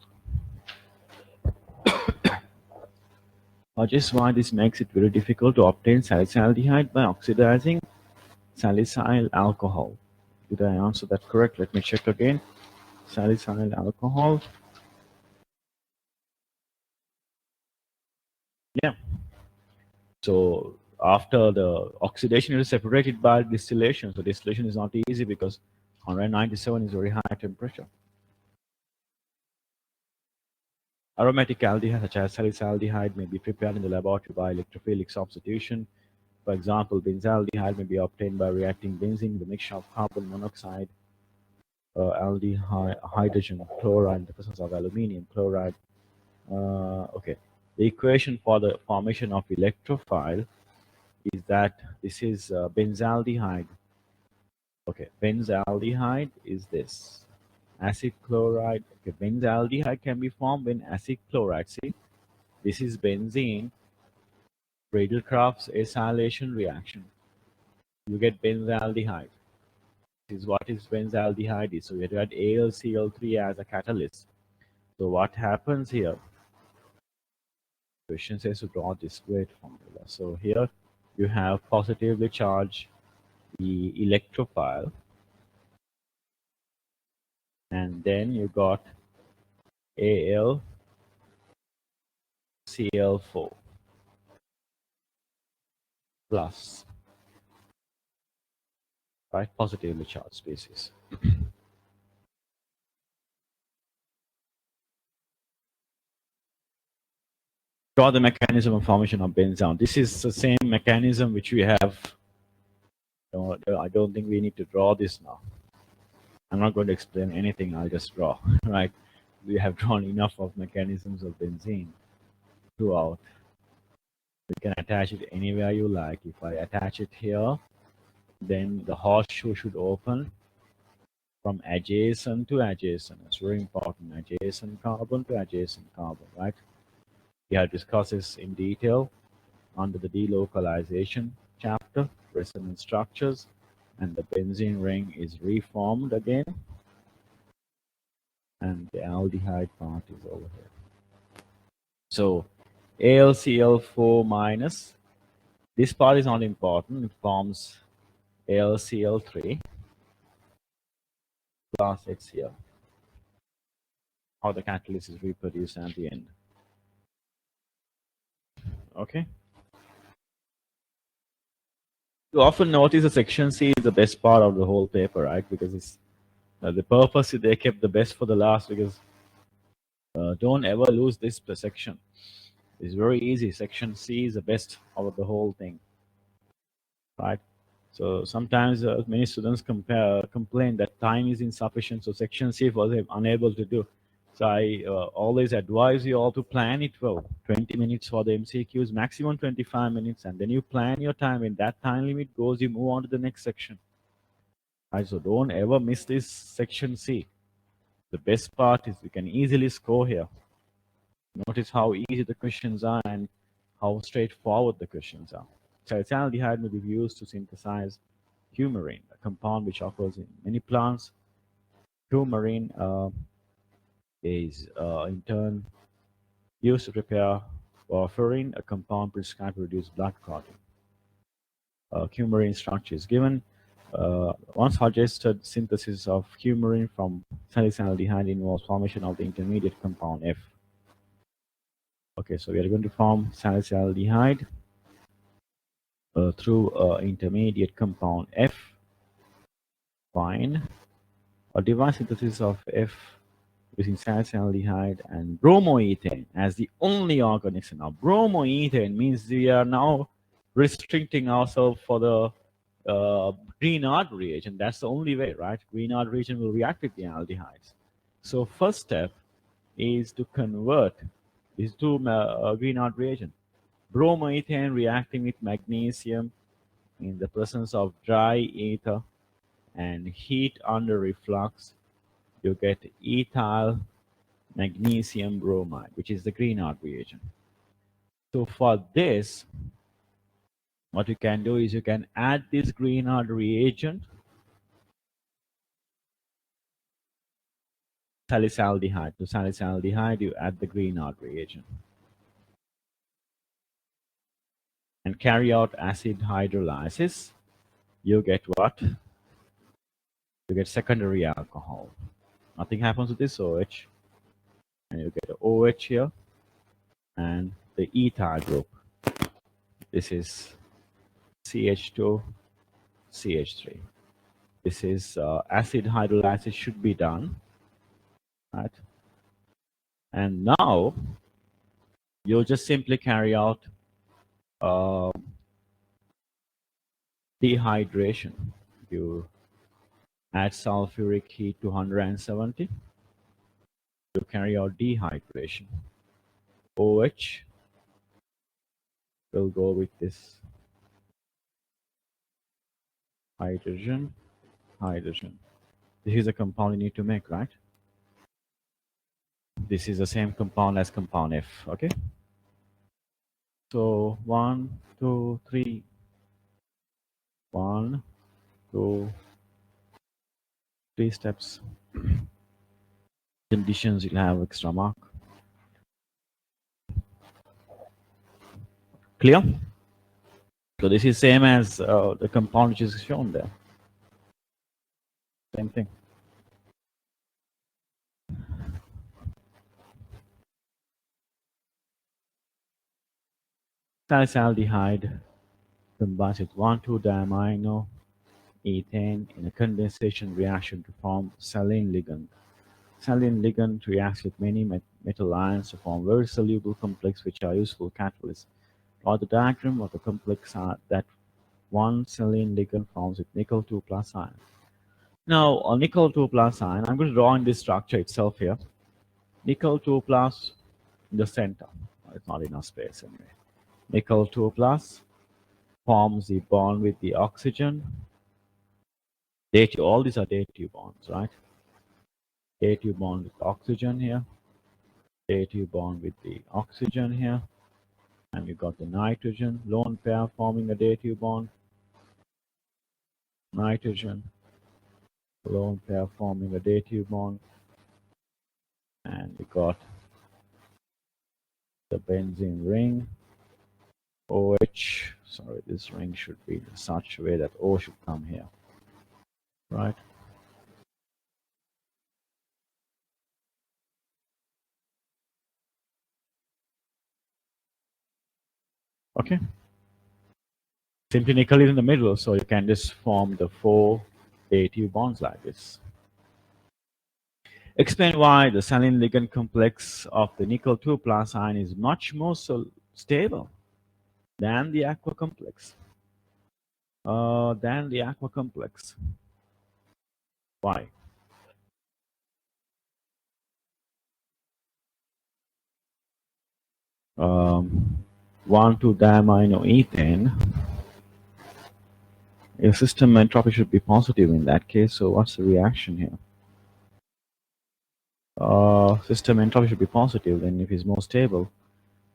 Just why this makes it very difficult to obtain salicylaldehyde by oxidizing salicyl alcohol. Did I answer that correct? Let me check again. Salicyl alcohol. Yeah. So after the oxidation, it is separated by distillation. So distillation is not easy because 197 is very high temperature. Aromatic aldehyde such as salicylaldehyde may be prepared in the laboratory by electrophilic substitution. For example, benzaldehyde may be obtained by reacting benzene with a mixture of carbon monoxide, aldehyde, hydrogen chloride in the presence of aluminium chloride. Okay, the equation for the formation of electrophile is that this is benzaldehyde. Okay, benzaldehyde is this. Acid chloride. Okay, benzaldehyde can be formed when acid chloride. See, this is benzene. Friedel-Crafts acylation reaction. You get benzaldehyde. This is what is benzaldehyde is. So we have got AlCl3 as a catalyst. So what happens here? Question says to draw this great formula. So here you have positively charged the electrophile, and then you got AlCl4 plus, right? Positively charged species. Draw the mechanism of formation of benzene. This is the same mechanism which we have. I don't think we need to draw this now. I'm not going to explain anything. I'll just draw, right? We have drawn enough of mechanisms of benzene throughout. You can attach it anywhere you like. If I attach it here, then the horseshoe should open from adjacent to adjacent. It's very important. Adjacent carbon to adjacent carbon, right? We have discussed this in detail under the delocalization chapter, resonance structures, and the benzene ring is reformed again, and the aldehyde part is over here. So AlCl4 minus, this part is not important, it forms AlCl3 plus HCl. How the catalyst is reproduced at the end. Okay. You often notice that section C is the best part of the whole paper, right? Because it's the purpose they kept the best for the last, because don't ever lose this section. It's very easy. Section C is the best out of the whole thing, right? So sometimes many students complain that time is insufficient, so section C was unable to do. So I always advise you all to plan it well. 20 minutes for the MCQs, maximum 25 minutes, and then you plan your time. When that time limit goes, you move on to the next section. Right, so don't ever miss this section C. The best part is you can easily score here. Notice how easy the questions are and how straightforward the questions are. Salicylaldehyde may be used to synthesize coumarin, a compound which occurs in many plants. Coumarin is in turn used to prepare warfarin, a compound prescribed to reduce blood clotting. Coumarin structure is given. One suggested synthesis of coumarin from salicylaldehyde involves formation of the intermediate compound F. Okay, so we are going to form salicylaldehyde through intermediate compound F. Fine. A device synthesis of F using salicylaldehyde and bromoethane as the only organic. Now, bromoethane means we are now restricting ourselves for the Grignard reagent. That's the only way, right? Grignard reagent will react with the aldehydes. So first step is to convert these two Grignard reagent. Bromoethane reacting with magnesium in the presence of dry ether and heat under reflux, you get ethyl magnesium bromide, which is the Grignard reagent. So for this, what you can do is you can add this Grignard reagent, salicylaldehyde. To salicylaldehyde, you add the Grignard reagent and carry out acid hydrolysis. You get what? You get secondary alcohol. Nothing happens with this OH, and you get an OH here and the ethyl group. This is CH2, CH3. This is acid hydrolysis should be done, right? And now you'll just simply carry out uh, dehydration. You add sulfuric heat to 170. You carry out dehydration. OH will go with this hydrogen, hydrogen. This is a compound you need to make, right? This is the same compound as compound F, okay? So 1, 2, 3. 1, 2, 3 steps. Conditions you'll have extra mark. Clear? So this is same as the compound which is shown there. Same thing. Salicylaldehyde combines with 1,2-diamino ethane in a condensation reaction to form saline ligand. Saline ligand reacts with many metal ions to form very soluble complex which are useful catalysts. Draw the diagram of the complex that one saline ligand forms with nickel 2 plus ion. Now, a nickel 2 plus ion, I'm going to draw in this structure itself here. Nickel 2 plus in the center. It's not enough space anyway. Nickel 2 plus forms the bond with the oxygen. All these are dative bonds, right? Dative bond with oxygen here. Dative bond with the oxygen here. And you got the nitrogen, lone pair forming a dative bond. Nitrogen, lone pair forming a dative bond. And we got the benzene ring. OH, sorry, this ring should be in such a way that O should come here, right? Okay. Simply nickel is in the middle, so you can just form the 4 dative bonds like this. Explain why the saline ligand complex of the nickel 2 plus ion is much more stable than the aqua complex. Why? 1,2-diamino ethane. Your system entropy should be positive in that case. So what's the reaction here? System entropy should be positive. Then if it's more stable,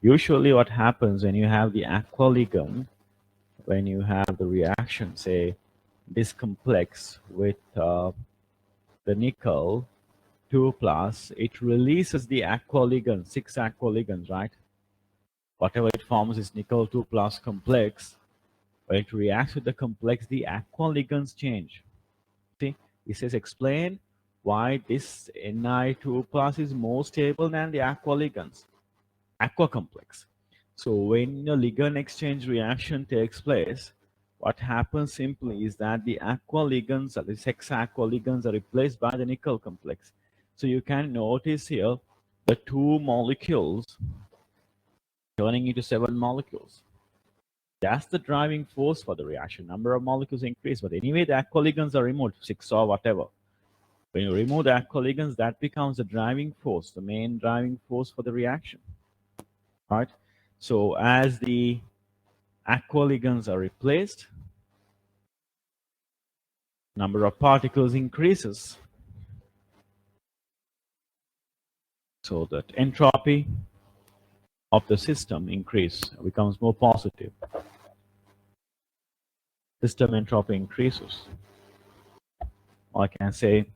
usually what happens when you have the aqua ligand, when you have the reaction, say this complex with the nickel 2 plus, it releases the aqua ligand, 6 aqua ligands, right? Whatever it forms is nickel 2 plus complex. When it reacts with the complex, the aqua ligands change. See, it says explain why this Ni2 plus is more stable than the aqua ligands, aqua complex. So when a ligand exchange reaction takes place, what happens simply is that the aqua ligands, the 6 aqua ligands, are replaced by the nickel complex. So you can notice here the 2 molecules turning into 7 molecules. That's the driving force for the reaction. Number of molecules increase, but anyway, the aqua ligands are removed, 6 or whatever. When you remove the aqua ligands, that becomes the driving force, the main driving force for the reaction, right? So as the aqua ligands are replaced, number of particles increases. so that entropy of the system becomes more positive. System entropy increases, or I can say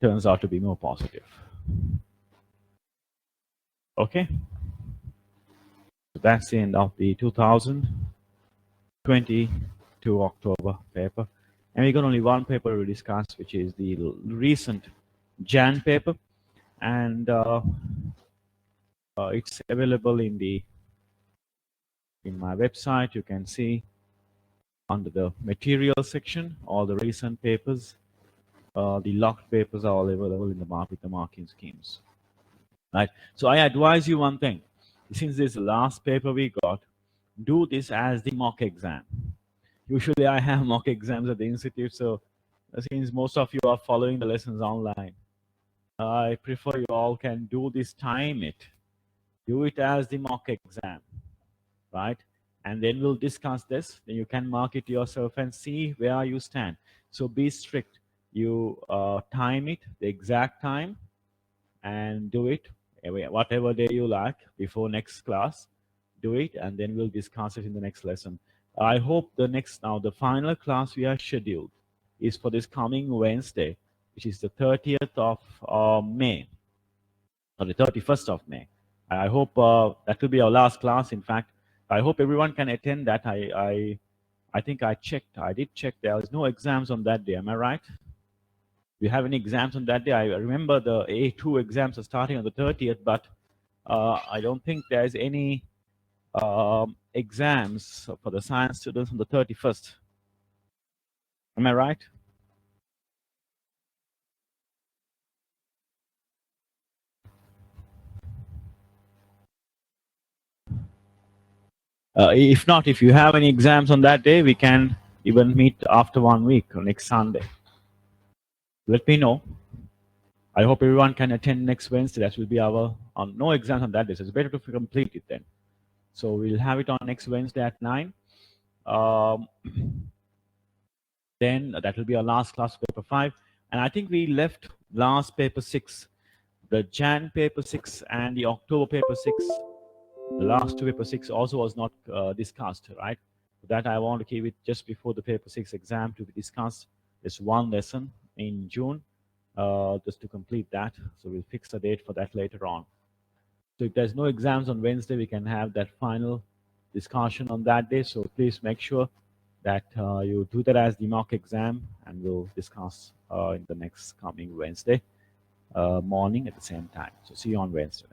turns out to be more positive. Okay, so that's the end of the 2022 October paper. And we got only one paper to discuss, which is the recent Jan paper. And it's available in my website. You can see under the material section all the recent papers. The locked papers are all available in the with the marking schemes. Right. So I advise you one thing. Since this is the last paper we got, do this as the mock exam. Usually I have mock exams at the institute, so since most of you are following the lessons online, I prefer you all can do this, time it. Do it as the mock exam, right? And then we'll discuss this. Then you can mark it yourself and see where you stand. So be strict. You time it, the exact time, and do it whatever day you like before next class. Do it, and then we'll discuss it in the next lesson. I hope the final class we are scheduled is for this coming Wednesday, which is the 30th of May, or the 31st of May. I hope that will be our last class. In fact, I hope everyone can attend that. I think I checked. I did check. There is no exams on that day. Am I right? Do you have any exams on that day? I remember the A2 exams are starting on the 30th, but I don't think there's any exams for the science students on the 31st. Am I right? If not, if you have any exams on that day, we can even meet after 1 week or next Sunday. Let me know. I hope everyone can attend next Wednesday. That will be our no exams on that day, so it's better to complete it then. So we'll have it on next Wednesday at 9. Then that will be our last class, paper 5. And I think we left last paper 6, the Jan paper 6 and the October paper 6. The last two paper 6 also was not discussed, right? That I want to keep it just before the paper 6 exam to be discussed. There's one lesson in June, just to complete that. So we'll fix a date for that later on. So if there's no exams on Wednesday, we can have that final discussion on that day. So please make sure that you do that as the mock exam, and we'll discuss in the next coming Wednesday morning at the same time. So see you on Wednesday.